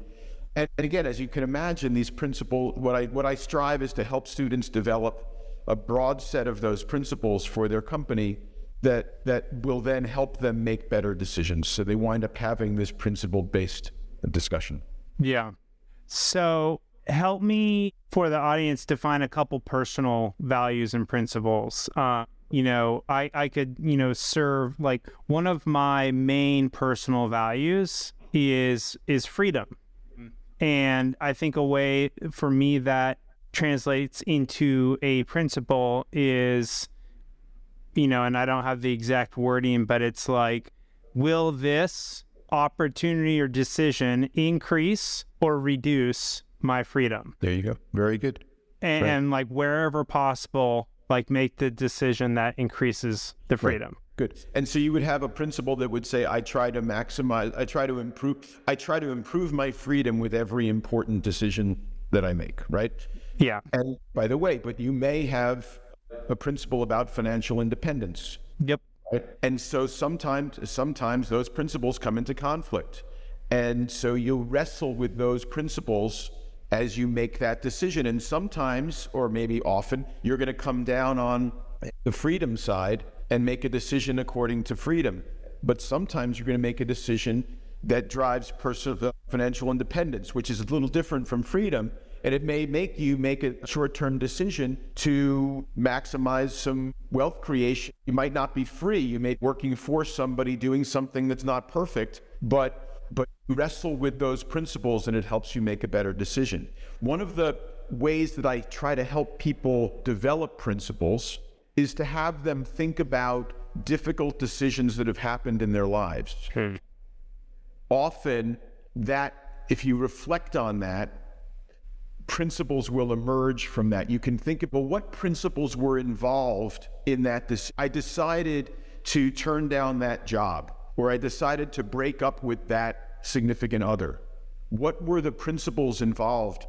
And again, as you can imagine, these principles, what I strive is to help students develop a broad set of those principles for their company that will then help them make better decisions. So they wind up having this principle-based discussion. Yeah. So help me, for the audience, define a couple personal values and principles. I could, serve, like, one of my main personal values is freedom. And I think a way for me that translates into a principle is, and I don't have the exact wording, but it's like, will this opportunity or decision increase or reduce my freedom? There you go. Very good. And like, wherever possible, like, make the decision that increases the freedom. Right. Good. And so you would have a principle that would say, I try to improve my freedom with every important decision that I make, right? Yeah. And by the way, but you may have a principle about financial independence. Yep. Right? And so sometimes those principles come into conflict. And so you'll wrestle with those principles as you make that decision. And sometimes, or maybe often, you're going to come down on the freedom side and make a decision according to freedom. But sometimes you're going to make a decision that drives personal financial independence, which is a little different from freedom. And it may make you make a short-term decision to maximize some wealth creation. You might not be free. You may be working for somebody doing something that's not perfect, but you wrestle with those principles and it helps you make a better decision. One of the ways that I try to help people develop principles is to have them think about difficult decisions that have happened in their lives. Often, that if you reflect on that, principles will emerge from that. You can think about what principles were involved in that. I decided to turn down that job, or I decided to break up with that significant other. What were the principles involved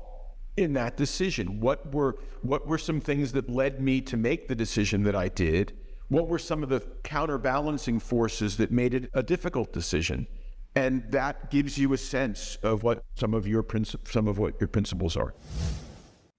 in that decision? What were some things that led me to make the decision that I did? What were some of the counterbalancing forces that made it a difficult decision? And that gives you a sense of what some of your principles are.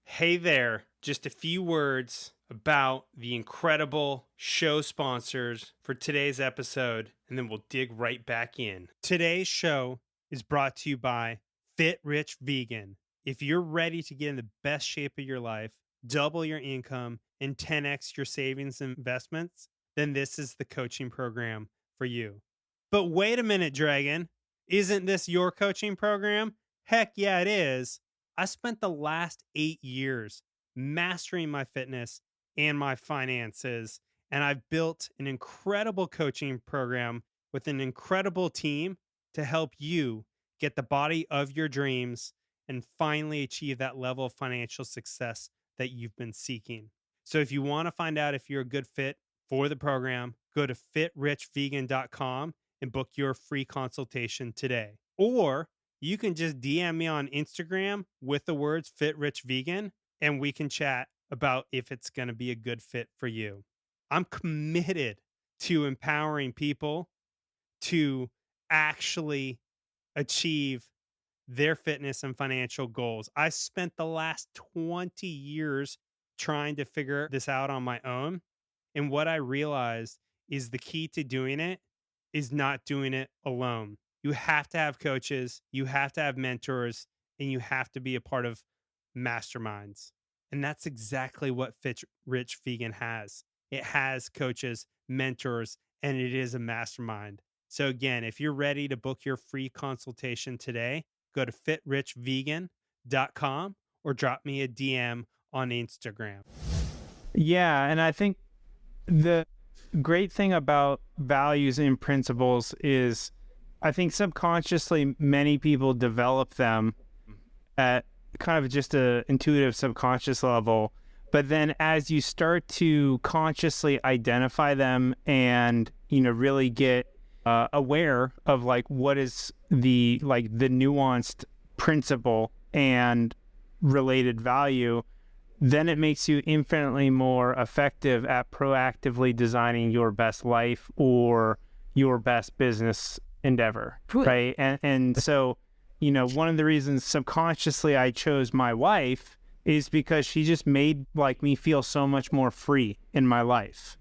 Hey there, just a few words about the incredible show sponsors for today's episode, and then we'll dig right back in. Today's show is brought to you by Fit Rich Vegan. If you're ready to get in the best shape of your life, double your income, and 10x your savings and investments, then this is the coaching program for you. But wait a minute, Dragon. Isn't this your coaching program? Heck yeah, it is. I spent the last 8 years mastering my fitness and my finances, and I've built an incredible coaching program with an incredible team to help you get the body of your dreams and finally achieve that level of financial success that you've been seeking. So if you want to find out if you're a good fit for the program, go to fitrichvegan.com and book your free consultation today. Or you can just DM me on Instagram with the words fitrichvegan, and we can chat about if it's going to be a good fit for you. I'm committed to empowering people to actually achieve their fitness and financial goals. I spent the last 20 years trying to figure this out on my own. And what I realized is the key to doing it is not doing it alone. You have to have coaches, you have to have mentors, and you have to be a part of masterminds. And that's exactly what Fit Rich Vegan has. It has coaches, mentors, and it is a mastermind. So again, if you're ready to book your free consultation today, go to fitrichvegan.com or drop me a DM on Instagram. Yeah, and I think the great thing about values and principles is I think subconsciously many people develop them at kind of just a intuitive subconscious level. But then as you start to consciously identify them and, really get aware of like what is the nuanced principle and related value, then it makes you infinitely more effective at proactively designing your best life or your best business endeavor, right? And so, one of the reasons subconsciously I chose my wife is because she just made me feel so much more free in my life.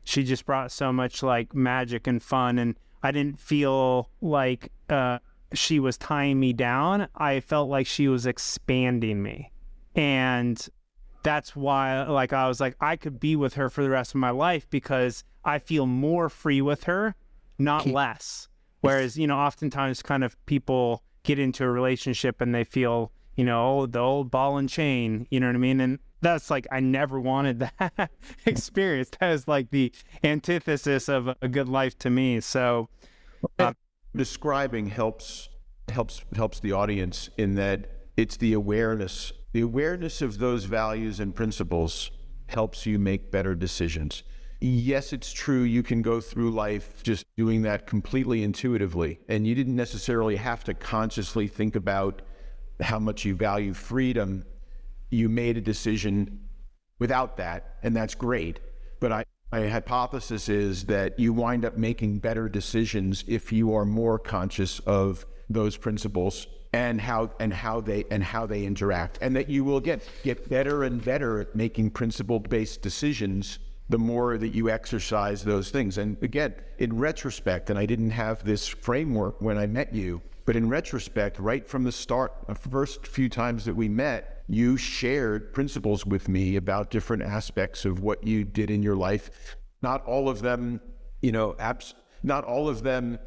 She just brought so much magic and fun, and I didn't feel like she was tying me down. I felt like she was expanding me. And that's why I was like, I could be with her for the rest of my life because I feel more free with her, not less. Whereas, oftentimes kind of people get into a relationship and they feel, the old ball and chain, you know what I mean? And that's I never wanted that experience. That is the antithesis of a good life to me. So describing helps the audience in that it's the awareness of those values and principles helps you make better decisions. Yes, it's true. You can go through life just doing that completely intuitively, and you didn't necessarily have to consciously think about how much you value freedom. You made a decision without that, and that's great. But my hypothesis is that you wind up making better decisions if you are more conscious of those principles and how they interact, and that you will get better and better at making principle-based decisions the more that you exercise those things. And again, in retrospect, and I didn't have this framework when I met you, but in retrospect, right from the start, the first few times that we met, you shared principles with me about different aspects of what you did in your life. Not all of them, not all of them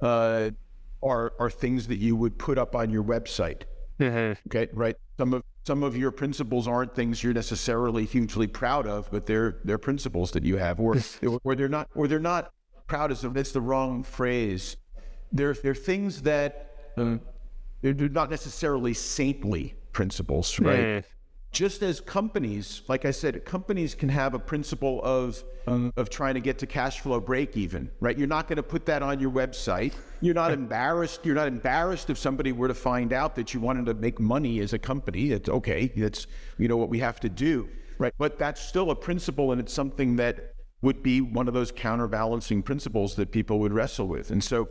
are things that you would put up on your website. Mm-hmm. Okay, right. Some of your principles aren't things you're necessarily hugely proud of, but they're principles that you have, or they're not proud of. That's the wrong phrase. They're things that they're not necessarily saintly principles, right? Mm. Just as companies, like I said, companies can have a principle of trying to get to cash flow break even, right? You're not going to put that on your website. You're not embarrassed. You're not embarrassed if somebody were to find out that you wanted to make money as a company. It's okay. That's what we have to do, right? But that's still a principle, and it's something that would be one of those counterbalancing principles that people would wrestle with. And so,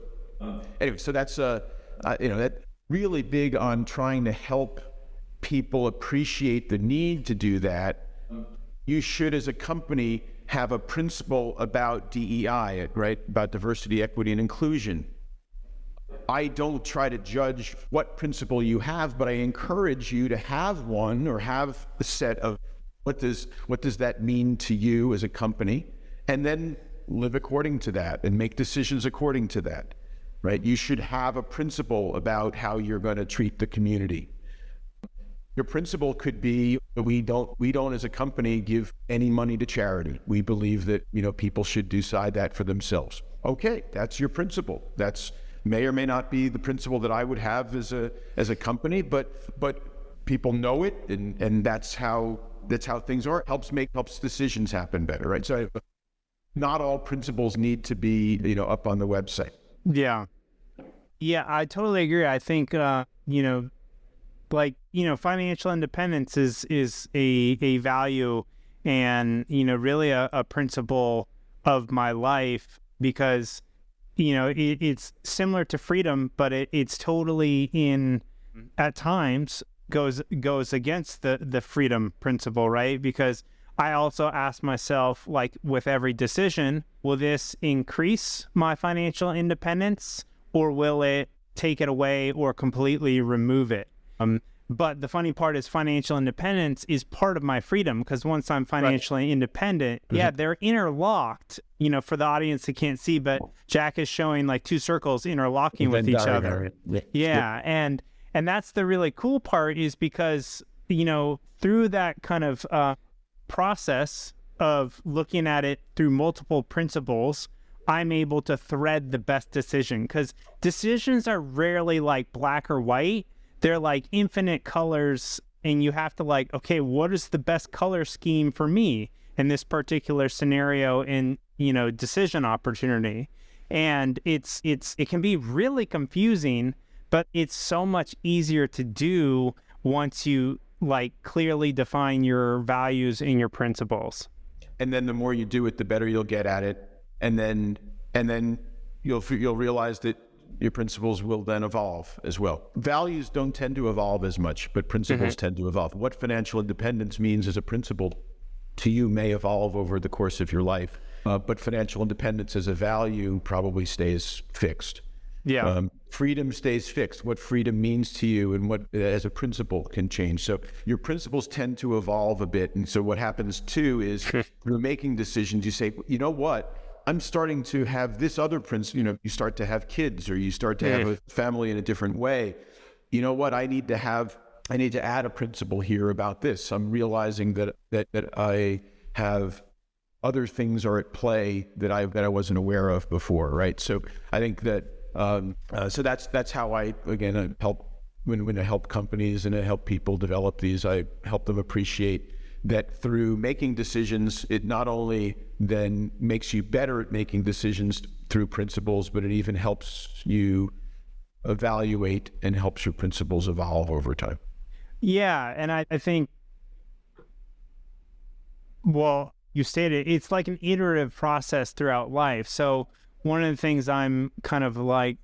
anyway, so that's that really big on trying to help people appreciate the need to do that. You should, as a company, have a principle about DEI, right? About diversity, equity, and inclusion. I don't try to judge what principle you have, but I encourage you to have one, or have a set of what does that mean to you as a company, and then live according to that and make decisions according to that, right? You should have a principle about how you're going to treat the community. Your principle could be, we don't as a company give any money to charity. We believe that people should decide that for themselves. Okay, that's your principle. That's may or may not be the principle that I would have as a company, but people know it, and that's how things are. Helps decisions happen better, right? So not all principles need to be, up on the website. Yeah. Yeah, I totally agree. I think, financial independence is a value and, really a principle of my life, because, it's similar to freedom, but it's totally at times goes against the freedom principle, right? Because I also ask myself, like, with every decision, will this increase my financial independence, or will it take it away or completely remove it? But the funny part is financial independence is part of my freedom, because once I'm financially independent, they're interlocked, for the audience that can't see, but Jack is showing like two circles interlocking with each other. Yeah. And that's the really cool part, is because, through that kind of process of looking at it through multiple principles, I'm able to thread the best decision, because decisions are rarely like black or white. They're like infinite colors, and you have to okay, what is the best color scheme for me in this particular scenario and, decision opportunity? And it can be really confusing, but it's so much easier to do once you clearly define your values and your principles. And then the more you do it, the better you'll get at it. And then you'll realize that your principles will then evolve as well. Values don't tend to evolve as much, but principles tend to evolve. What financial independence means as a principle to you may evolve over the course of your life, but financial independence as a value probably stays fixed. Yeah. Freedom stays fixed. What freedom means to you and what as a principle can change. So your principles tend to evolve a bit. And so what happens too is you're making decisions. You say, you know what? I'm starting to have this other principle. You start to have kids, or you start to have a family in a different way. You know what? I need to add a principle here about this. I'm realizing that I have other things are at play that I wasn't aware of before, right? So I think that so that's how I help when I help companies and I help people develop these. I help them appreciate that through making decisions, it not only then makes you better at making decisions through principles, but it even helps you evaluate and helps your principles evolve over time. Yeah, and I think, well, you stated it's like an iterative process throughout life. So one of the things I'm kind of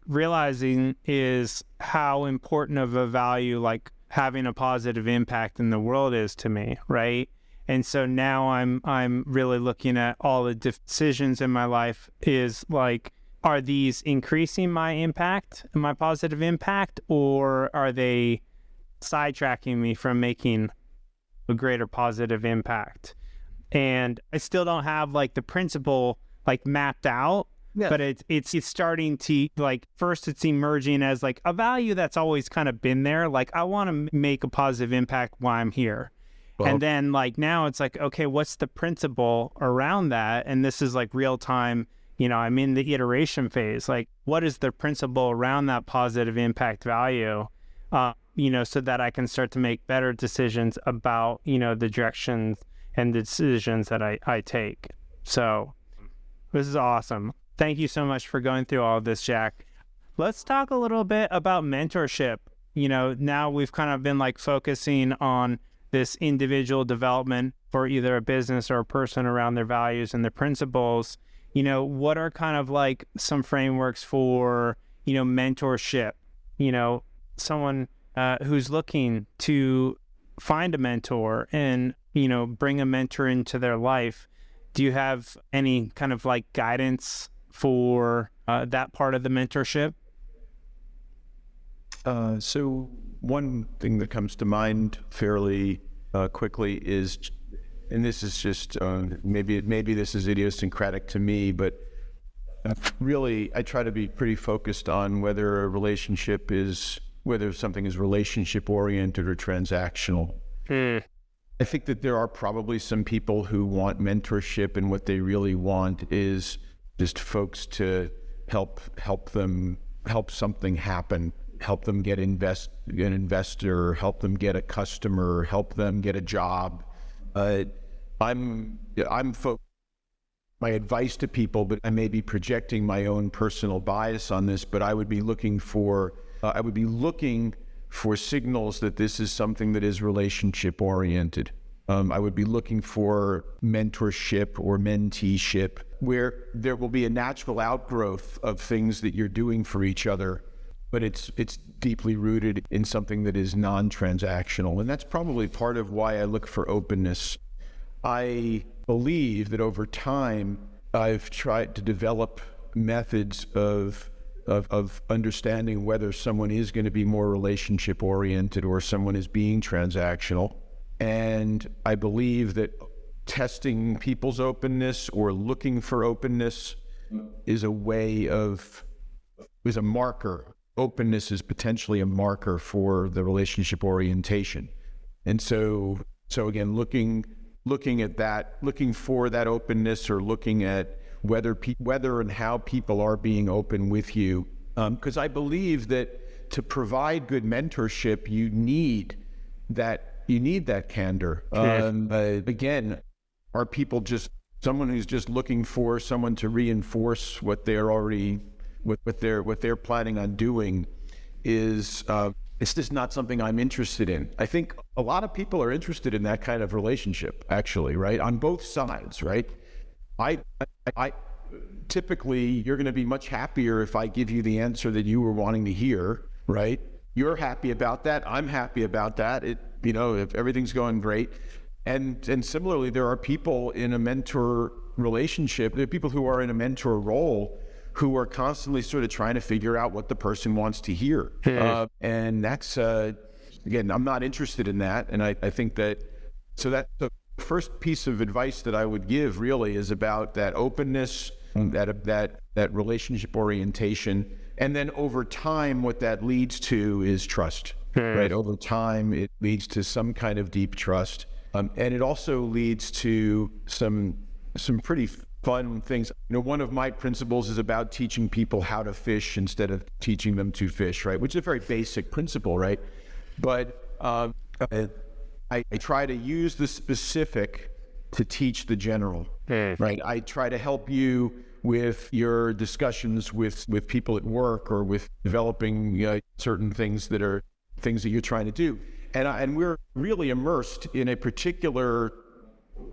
realizing is how important of a value having a positive impact in the world is to me, right? And so now I'm really looking at all the decisions in my life is are these increasing my impact, my positive impact, or are they sidetracking me from making a greater positive impact? And I still don't have the principle mapped out. Yeah. But it's starting to first it's emerging as a value that's always kind of been there. I want to make a positive impact while I'm here. Well, and then now it's okay, what's the principle around that? And this is real time, I'm in the iteration phase. What is the principle around that positive impact value? So that I can start to make better decisions about, the directions and the decisions that I take. So this is awesome. Thank you so much for going through all of this, Jack. Let's talk a little bit about mentorship. Now we've kind of been focusing on this individual development for either a business or a person around their values and their principles. What are kind of some frameworks for, mentorship? Someone who's looking to find a mentor and, bring a mentor into their life. Do you have any kind of guidance for that part of the mentorship? So one thing that comes to mind fairly quickly is, and this is just maybe this is idiosyncratic to me, but really I try to be pretty focused on whether something is relationship oriented or transactional. I think that there are probably some people who want mentorship, and what they really want is just folks to help them help something happen, help them get an investor, help them get a customer, help them get a job. My advice to people, but I may be projecting my own personal bias on this, but I would be looking for signals that this is something that is relationship oriented. I would be looking for mentorship or menteeship, where there will be a natural outgrowth of things that you're doing for each other, but it's deeply rooted in something that is non-transactional. And that's probably part of why I look for openness. I believe that over time, I've tried to develop methods of understanding whether someone is going to be more relationship oriented or someone is being transactional. And I believe that testing people's openness or looking for openness is a marker. Openness is potentially a marker for the relationship orientation. And so again, looking at that, looking for that openness, or looking at whether and how people are being open with you. Because I believe that to provide good mentorship, you need that candor. Again, are people just someone who's just looking for someone to reinforce what they're already, what they're planning on doing? It's just not something I'm interested in. I think a lot of people are interested in that kind of relationship, actually, right? On both sides, right? I typically, you're going to be much happier if I give you the answer that you were wanting to hear, right? You're happy about that. I'm happy about that. If everything's going great. And similarly, there are people in a mentor relationship, there are people who are in a mentor role who are constantly sort of trying to figure out what the person wants to hear. And that's, again, I'm not interested in that. And I think that the first piece of advice that I would give really is about that openness, that relationship orientation. And then over time, what that leads to is trust, right? Over time, it leads to some kind of deep trust. And it also leads to some pretty fun things. One of my principles is about teaching people how to fish instead of teaching them to fish, right? Which is a very basic principle, right? But I try to use the specific to teach the general, right? I try to help you with your discussions with people at work, or with developing certain things that you're trying to do. And we're really immersed in a particular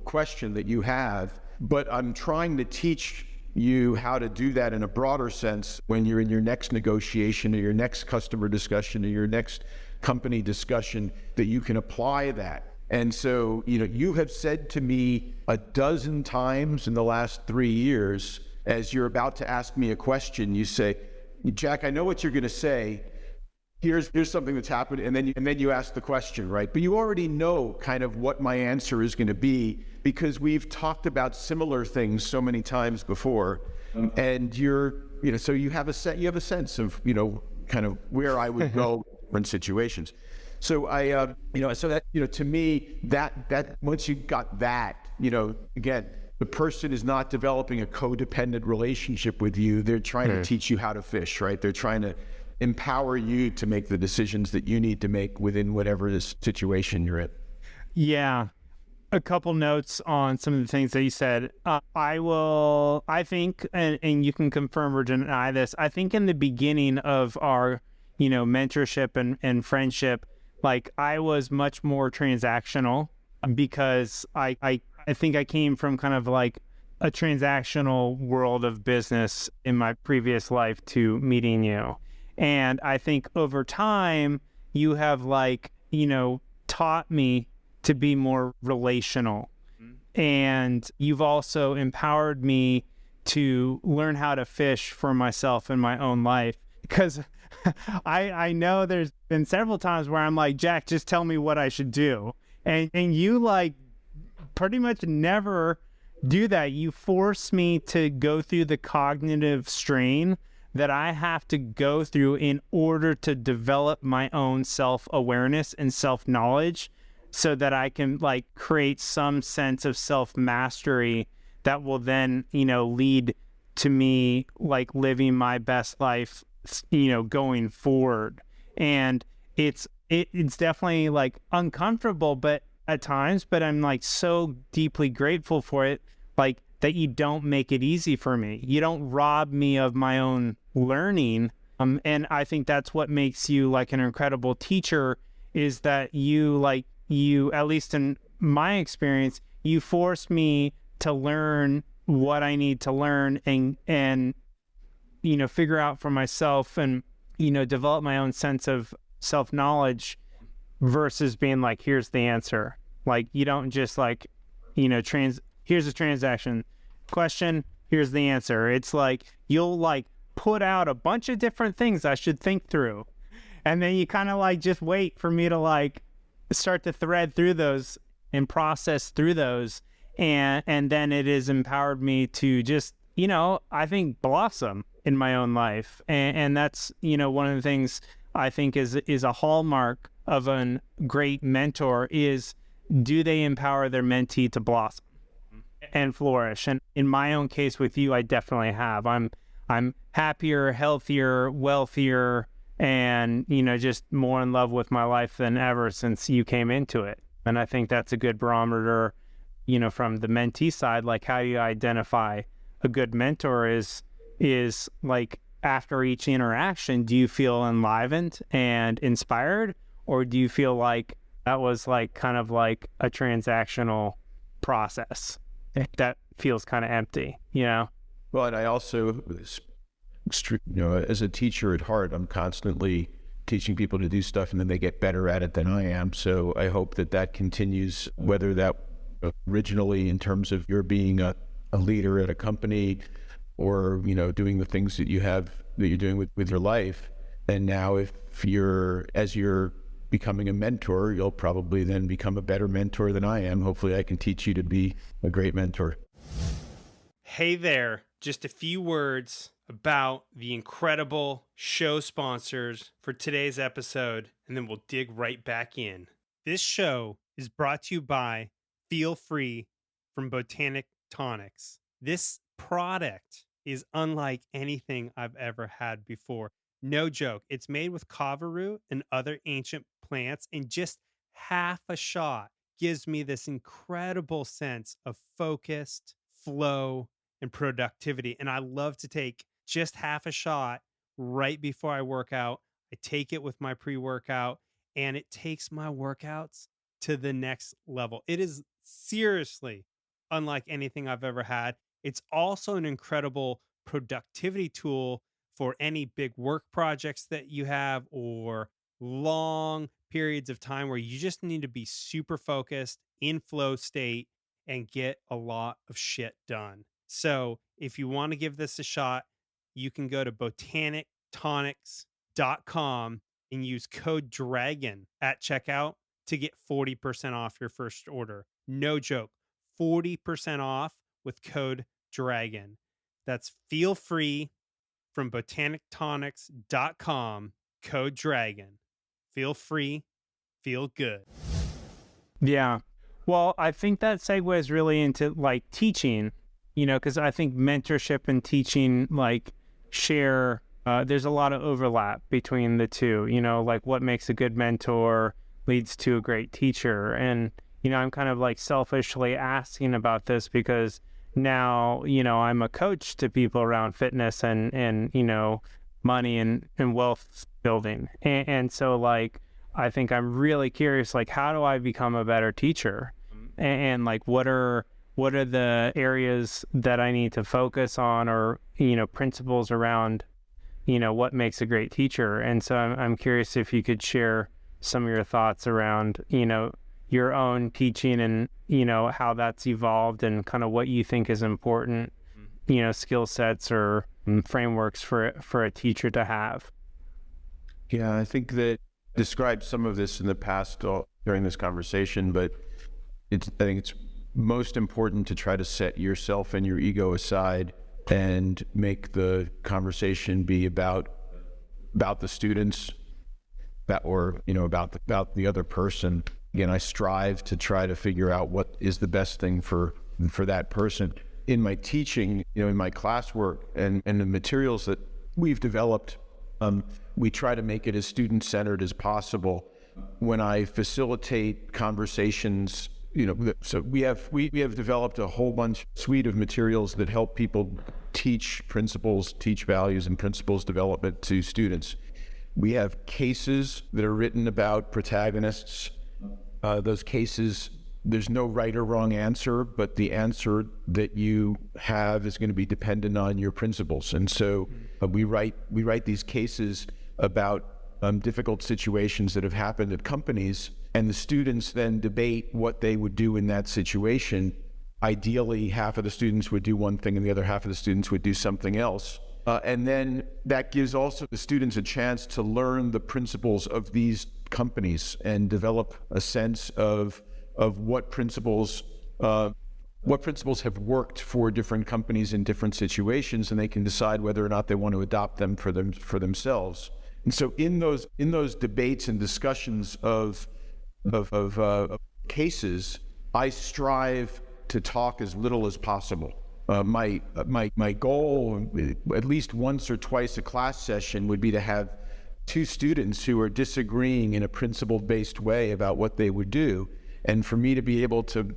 question that you have, but I'm trying to teach you how to do that in a broader sense when you're in your next negotiation, or your next customer discussion, or your next company discussion, that you can apply that. And so, you have said to me a dozen times in the last 3 years, as you're about to ask me a question, you say, Jack, I know what you're going to say. Here's something that's happened, and then you ask the question, right? But you already know kind of what my answer is going to be, because we've talked about similar things so many times before, and so you have a sense of kind of where I would go in situations. So to me, that once you got that, again, the person is not developing a codependent relationship with you. They're trying to teach you how to fish, right? They're trying to empower you to make the decisions that you need to make within whatever this situation you're in. Yeah. A couple notes on some of the things that you said. I think, and you can confirm or deny this, I think in the beginning of our, mentorship and friendship, like, I was much more transactional, because I think I came from kind of like a transactional world of business in my previous life to meeting you. And I think over time, you have taught me to be more relational. And you've also empowered me to learn how to fish for myself in my own life. Because I know there's been several times where I'm like, Jack, just tell me what I should do. And you pretty much never do that. You force me to go through the cognitive strain that I have to go through in order to develop my own self-awareness and self-knowledge, so that I can create some sense of self-mastery that will then, lead to me living my best life going forward. And it's definitely like uncomfortable, but at times, but I'm like so deeply grateful for it, like that you don't make it easy for me. You don't rob me of my own learning. And I think that's what makes you like an incredible teacher, is that you, at least in my experience, you force me to learn what I need to learn and figure out for myself and, develop my own sense of self-knowledge versus being like, here's the answer. Like, you don't just like, here's a transaction question, here's the answer. It's like, you'll like put out a bunch of different things I should think through. And then you kind of like just wait for me to like start to thread through those and process through those. And then it has empowered me to just, I think blossom in my own life. And that's, one of the things I think is a hallmark of a great mentor is, do they empower their mentee to blossom and flourish? And in my own case with you, I definitely have. I'm happier, healthier, wealthier, and, just more in love with my life than ever since you came into it. And I think that's a good barometer, from the mentee side. Like, how do you identify a good mentor is like, after each interaction, do you feel enlivened and inspired, or do you feel like that was like kind of like a transactional process that feels kind of empty, Well, and I also, as a teacher at heart, I'm constantly teaching people to do stuff, and then they get better at it than I am. So I hope that continues, whether that originally in terms of your being a leader at a company, or, doing the things that you're doing with your life. And now as you're becoming a mentor, you'll probably then become a better mentor than I am. Hopefully I can teach you to be a great mentor. Hey there, just a few words about the incredible show sponsors for today's episode, and then we'll dig right back in. This show is brought to you by Feel Free from Botanic Tonics. This product is unlike anything I've ever had before. No joke. It's made with kava root and other ancient plants, and just half a shot gives me this incredible sense of focused flow and productivity. And I love to take just half a shot right before I work out. I take it with my pre-workout, and it takes my workouts to the next level. It is seriously unlike anything I've ever had. It's also an incredible productivity tool for any big work projects that you have, or long periods of time where you just need to be super focused in flow state and get a lot of shit done. So if you want to give this a shot, you can go to botanictonics.com and use code DRAGON at checkout to get 40% off your first order. No joke, 40% off with code DRAGON. That's Feel Free from botanictonics.com, code DRAGON. Feel free, feel good. Yeah. Well, I think that segues really into like teaching, because I think mentorship and teaching like share, there's a lot of overlap between the two, like what makes a good mentor leads to a great teacher. And, I'm kind of like selfishly asking about this because now, I'm a coach to people around fitness and money and wealth building. And so like, I think I'm really curious, like, how do I become a better teacher? And like, what are the areas that I need to focus on, or, principles around, what makes a great teacher? And so I'm curious if you could share some of your thoughts around, your own teaching and, how that's evolved and kind of what you think is important, skill sets or frameworks for a teacher to have. Yeah, I think that described some of this in the past during this conversation, but I think it's most important to try to set yourself and your ego aside and make the conversation be about the students, about the other person. Again, I strive to try to figure out what is the best thing for that person. In my teaching, in my classwork and the materials that we've developed We try to make it as student-centered as possible. When I facilitate conversations, so we have developed a whole suite of materials that help people teach principles, teach values and principles development to students. We have cases that are written about protagonists. Those cases, there's no right or wrong answer, but the answer that you have is going to be dependent on your principles. And so we write these cases about difficult situations that have happened at companies, and the students then debate what they would do in that situation. Ideally, half of the students would do one thing and the other half of the students would do something else. And then that gives also the students a chance to learn the principles of these companies and develop a sense of what principles have worked for different companies in different situations, and they can decide whether or not they want to adopt them for themselves. And so in those debates and discussions of cases, I strive to talk as little as possible. My goal, at least once or twice a class session, would be to have two students who are disagreeing in a principle-based way about what they would do, and for me to be able to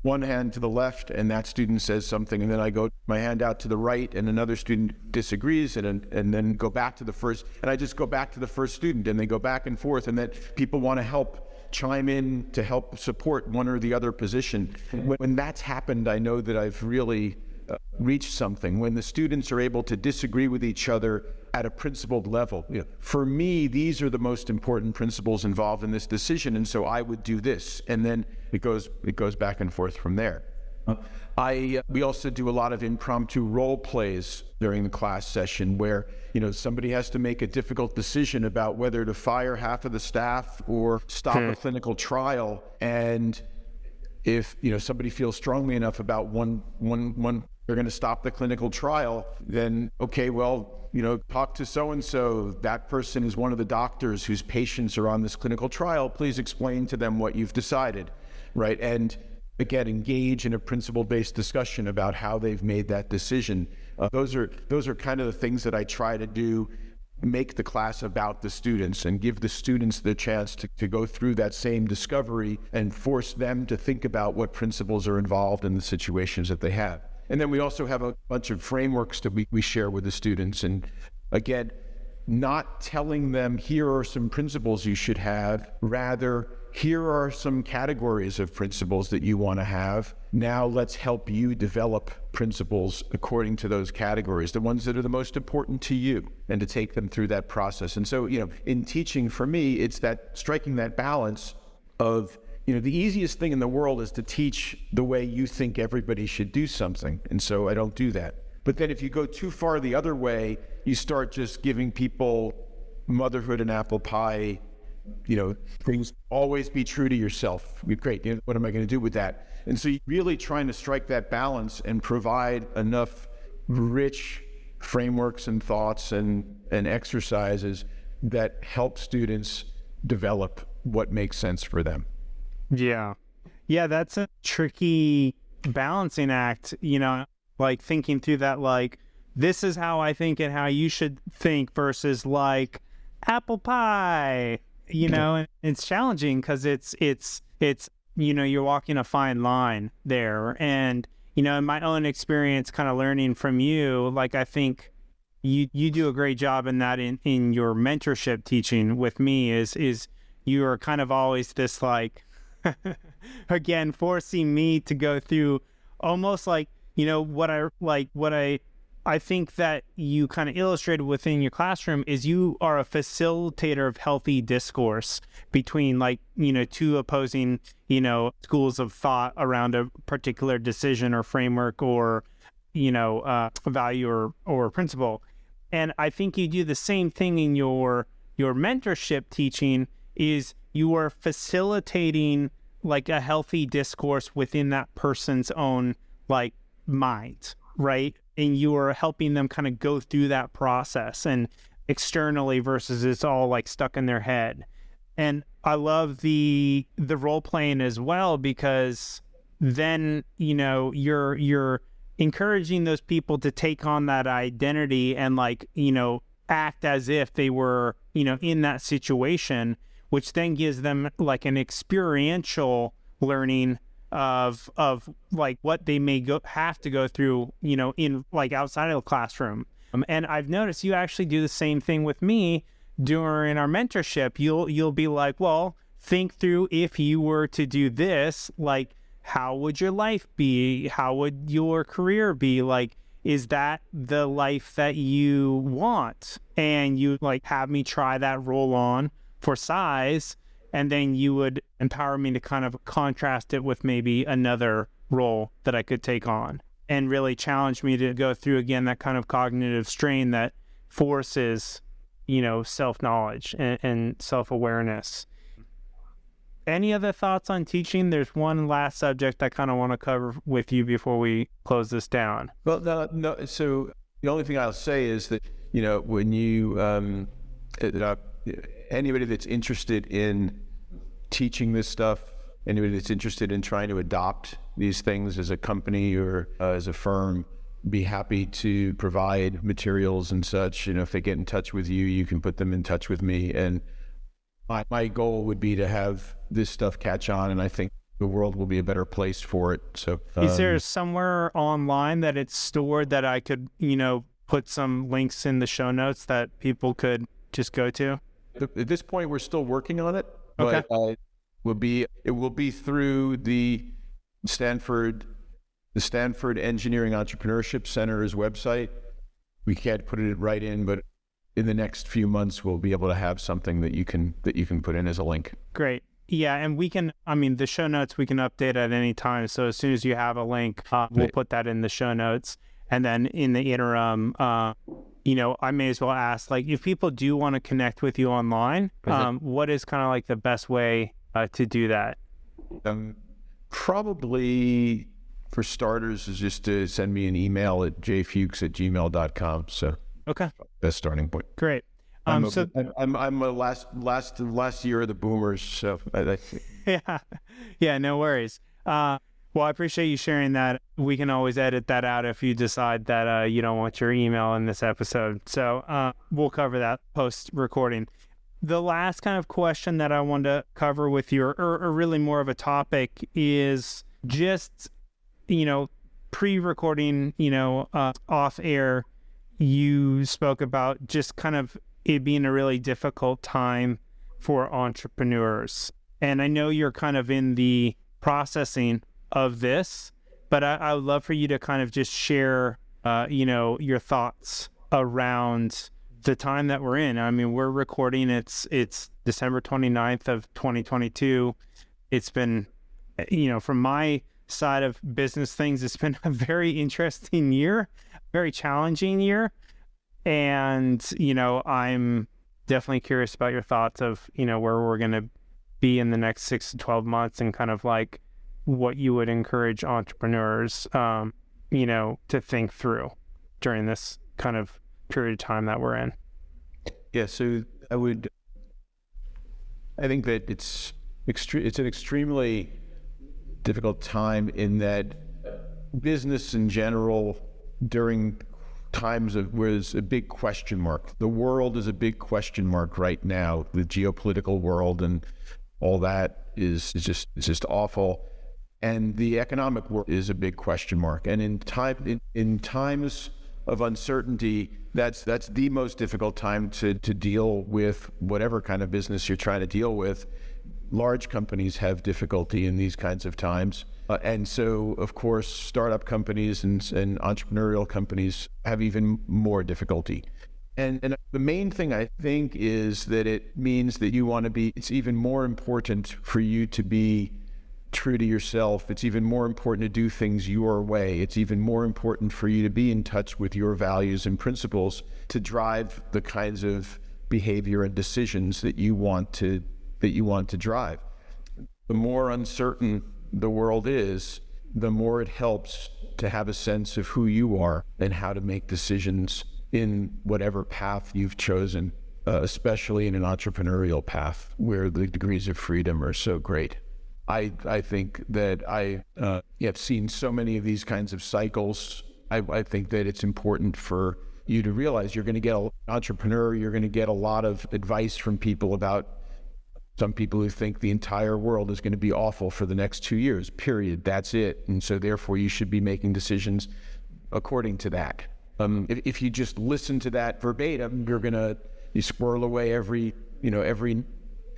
one hand to the left and that student says something, and then I go my hand out to the right and another student disagrees, and then go back to the first, and I just go back to the first student, and they go back and forth, and that people want to help chime in to help support one or the other position. When that's happened, I know that I've really reached something. When the students are able to disagree with each other at a principled level, for me, these are the most important principles involved in this decision, and so I would do this, and then it goes back and forth from there. We also do a lot of impromptu role plays during the class session where somebody has to make a difficult decision about whether to fire half of the staff or stop a clinical trial, and if somebody feels strongly enough about one they're going to stop the clinical trial, then okay, well, talk to so-and-so. That person is one of the doctors whose patients are on this clinical trial. Please explain to them what you've decided, right? And again, engage in a principle-based discussion about how they've made that decision. Those are kind of the things that I try to do, make the class about the students and give the students the chance to go through that same discovery and force them to think about what principles are involved in the situations that they have. And then we also have a bunch of frameworks that we share with the students. And again, not telling them, here are some principles you should have, rather, here are some categories of principles that you want to have. Now let's help you develop principles according to those categories, the ones that are the most important to you, and to take them through that process. And so, in teaching, for me, it's that striking that balance of, the easiest thing in the world is to teach the way you think everybody should do something. And so I don't do that. But then if you go too far the other way, you start just giving people motherhood and apple pie, things. Always be true to yourself. Great. What am I going to do with that? And so you're really trying to strike that balance and provide enough rich frameworks and thoughts and exercises that help students develop what makes sense for them. Yeah, that's a tricky balancing act, like thinking through that, like, this is how I think and how you should think versus like apple pie, and it's challenging because it's you're walking a fine line there. And, in my own experience, kind of learning from you, like, I think you do a great job in that in your mentorship teaching with me is you are kind of always this, like, again, forcing me to go through almost like, what I think that you kind of illustrated within your classroom is you are a facilitator of healthy discourse between, like, two opposing, schools of thought around a particular decision or framework or, value or principle. And I think you do the same thing in your mentorship teaching, is you are facilitating like a healthy discourse within that person's own like mind, right? And you are helping them kind of go through that process and externally versus it's all like stuck in their head. And I love the role playing as well, because then, you're encouraging those people to take on that identity and, like, act as if they were, in that situation, which then gives them like an experiential learning of like what they may have to go through, in like outside of the classroom. And I've noticed you actually do the same thing with me during our mentorship. You'll be like, well, think through if you were to do this, like how would your life be? How would your career be? Like, is that the life that you want? And you like have me try that role on for size, and then you would empower me to kind of contrast it with maybe another role that I could take on, and really challenge me to go through again that kind of cognitive strain that forces, self-knowledge and self-awareness. Any other thoughts on teaching? There's one last subject I kind of want to cover with you before we close this down. Well, no. So the only thing I'll say is that, when you, anybody that's interested in teaching this stuff, anybody that's interested in trying to adopt these things as a company or as a firm, be happy to provide materials and such. If they get in touch with you, you can put them in touch with me. And my goal would be to have this stuff catch on, and I think the world will be a better place for it. So is there somewhere online that it's stored that I could, put some links in the show notes that people could just go to? At this point, we're still working on it. Okay. But it will be through the Stanford Engineering Entrepreneurship Center's website. We can't put it right in, but in the next few months, we'll be able to have something that you can put in as a link. Great. Yeah, and the show notes we can update at any time. So as soon as you have a link, we'll put that in the show notes. And then in the interim, I may as well ask, like, if people do want to connect with you online, what is kind of like the best way to do that? Probably, for starters, is just to send me an email at jfuchs@gmail.com. So okay, best starting point. Great. I'm a last year of the boomers, so yeah, no worries. Well, I appreciate you sharing that. We can always edit that out if you decide that you don't want your email in this episode. So we'll cover that post recording. The last kind of question that I wanted to cover with you, or really more of a topic, is just, pre-recording, off air, you spoke about just kind of it being a really difficult time for entrepreneurs. And I know you're kind of in the processing of this, but I would love for you to kind of just share, your thoughts around the time that we're in. I mean, we're recording, it's December 29th of 2022. It's been, from my side of business things, it's been a very interesting year, very challenging year. And, I'm definitely curious about your thoughts of, where we're going to be in the next 6 to 12 months, and kind of like what you would encourage entrepreneurs, to think through during this kind of period of time that we're in. Yeah. So I think that it's an extremely difficult time in that business in general during times was a big question mark. The world is a big question mark right now. The geopolitical world and all that is just awful. And the economic world is a big question mark. And in times of uncertainty, that's the most difficult time to deal with whatever kind of business you're trying to deal with. Large companies have difficulty in these kinds of times. And so, of course, startup companies and entrepreneurial companies have even more difficulty. And the main thing, I think, is that it means that it's even more important for you to be true to yourself. It's even more important to do things your way. It's even more important for you to be in touch with your values and principles to drive the kinds of behavior and decisions that you want to drive. The more uncertain the world is, the more it helps to have a sense of who you are and how to make decisions in whatever path you've chosen, especially in an entrepreneurial path where the degrees of freedom are so great. I think that I have seen so many of these kinds of cycles. I think that it's important for you to realize you're going to get an entrepreneur, you're going to get a lot of advice from people about some people who think the entire world is going to be awful for the next 2 years, period. That's it. And so therefore you should be making decisions according to that. If you just listen to that verbatim, you squirrel away every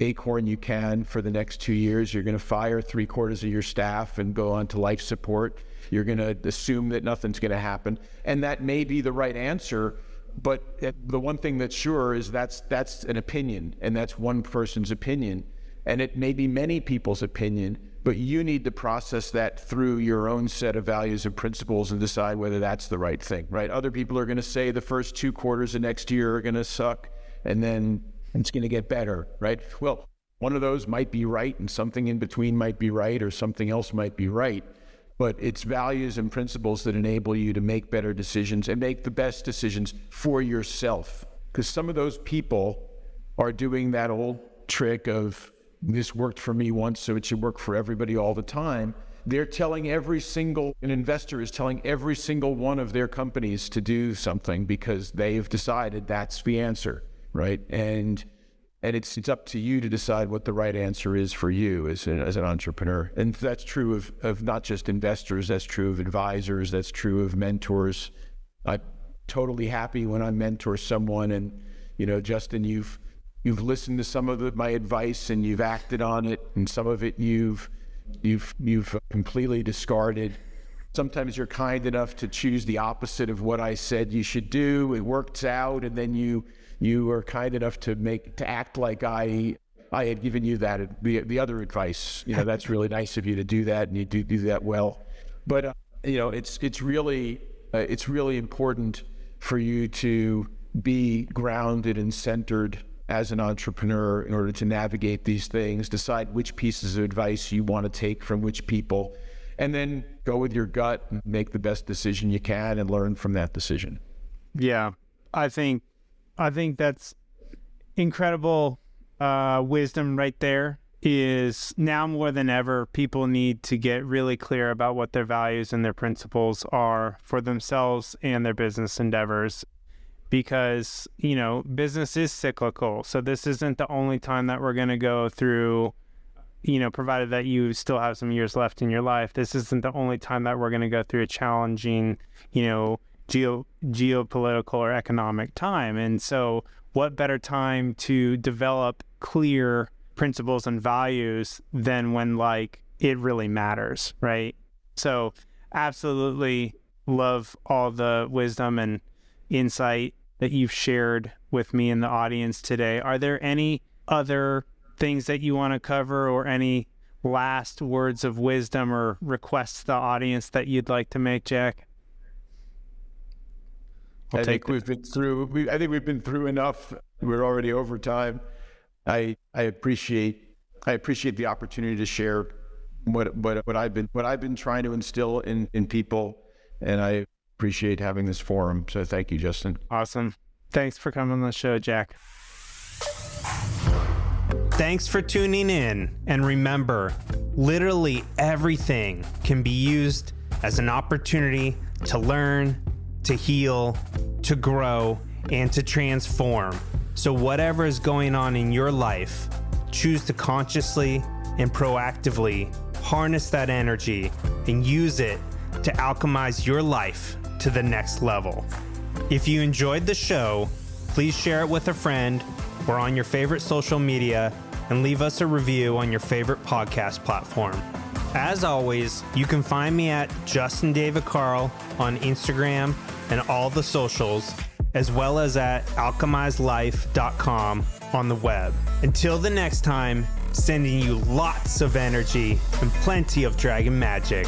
acorn you can for the next 2 years. You're going to fire 3/4 of your staff and go on to life support. You're going to assume that nothing's going to happen. And that may be the right answer, but the one thing that's sure is that's an opinion, and that's one person's opinion. And it may be many people's opinion, but you need to process that through your own set of values and principles and decide whether that's the right thing, right? Other people are going to say the first 2 quarters of next year are going to suck, and then it's going to get better, right? Well, one of those might be right, and something in between might be right, or something else might be right. But it's values and principles that enable you to make better decisions and make the best decisions for yourself. Because some of those people are doing that old trick of, this worked for me once, so it should work for everybody all the time. They're telling an investor is telling every single one of their companies to do something because they've decided that's the answer, right? And it's up to you to decide what the right answer is for you as an entrepreneur. And that's true of not just investors, that's true of advisors, that's true of mentors. I'm totally happy when I mentor someone and, Justin, you've listened to some of my advice and you've acted on it, and some of it you've completely discarded. Sometimes you're kind enough to choose the opposite of what I said you should do. It works out, and then you are kind enough to act like I had given you the other advice. That's really nice of you to do that, and you do that well. But it's really important for you to be grounded and centered as an entrepreneur in order to navigate these things, decide which pieces of advice you want to take from which people, and then go with your gut and make the best decision you can and learn from that decision. Yeah, I think that's incredible wisdom right there. Is now more than ever, people need to get really clear about what their values and their principles are for themselves and their business endeavors. Because, business is cyclical. So this isn't the only time that we're going to go through, provided that you still have some years left in your life. This isn't the only time that we're going to go through a challenging, geopolitical or economic time. And so what better time to develop clear principles and values than when it really matters, right? So absolutely love all the wisdom and insight that you've shared with me and the audience today. Are there any other things that you want to cover, or any last words of wisdom or requests to the audience that you'd like to make, Jack? I think we've been through enough. We're already over time. I appreciate the opportunity to share what I've been trying to instill in people, and I appreciate having this forum. So thank you, Justin. Awesome. Thanks for coming on the show, Jack. Thanks for tuning in. And remember, literally everything can be used as an opportunity to learn, to heal, to grow, and to transform. So whatever is going on in your life, choose to consciously and proactively harness that energy and use it to alchemize your life to the next level. If you enjoyed the show, please share it with a friend or on your favorite social media, and leave us a review on your favorite podcast platform. As always, you can find me at Justin David Carl on Instagram and all the socials, as well as at alchemizelife.com on the web. Until the next time, sending you lots of energy and plenty of dragon magic.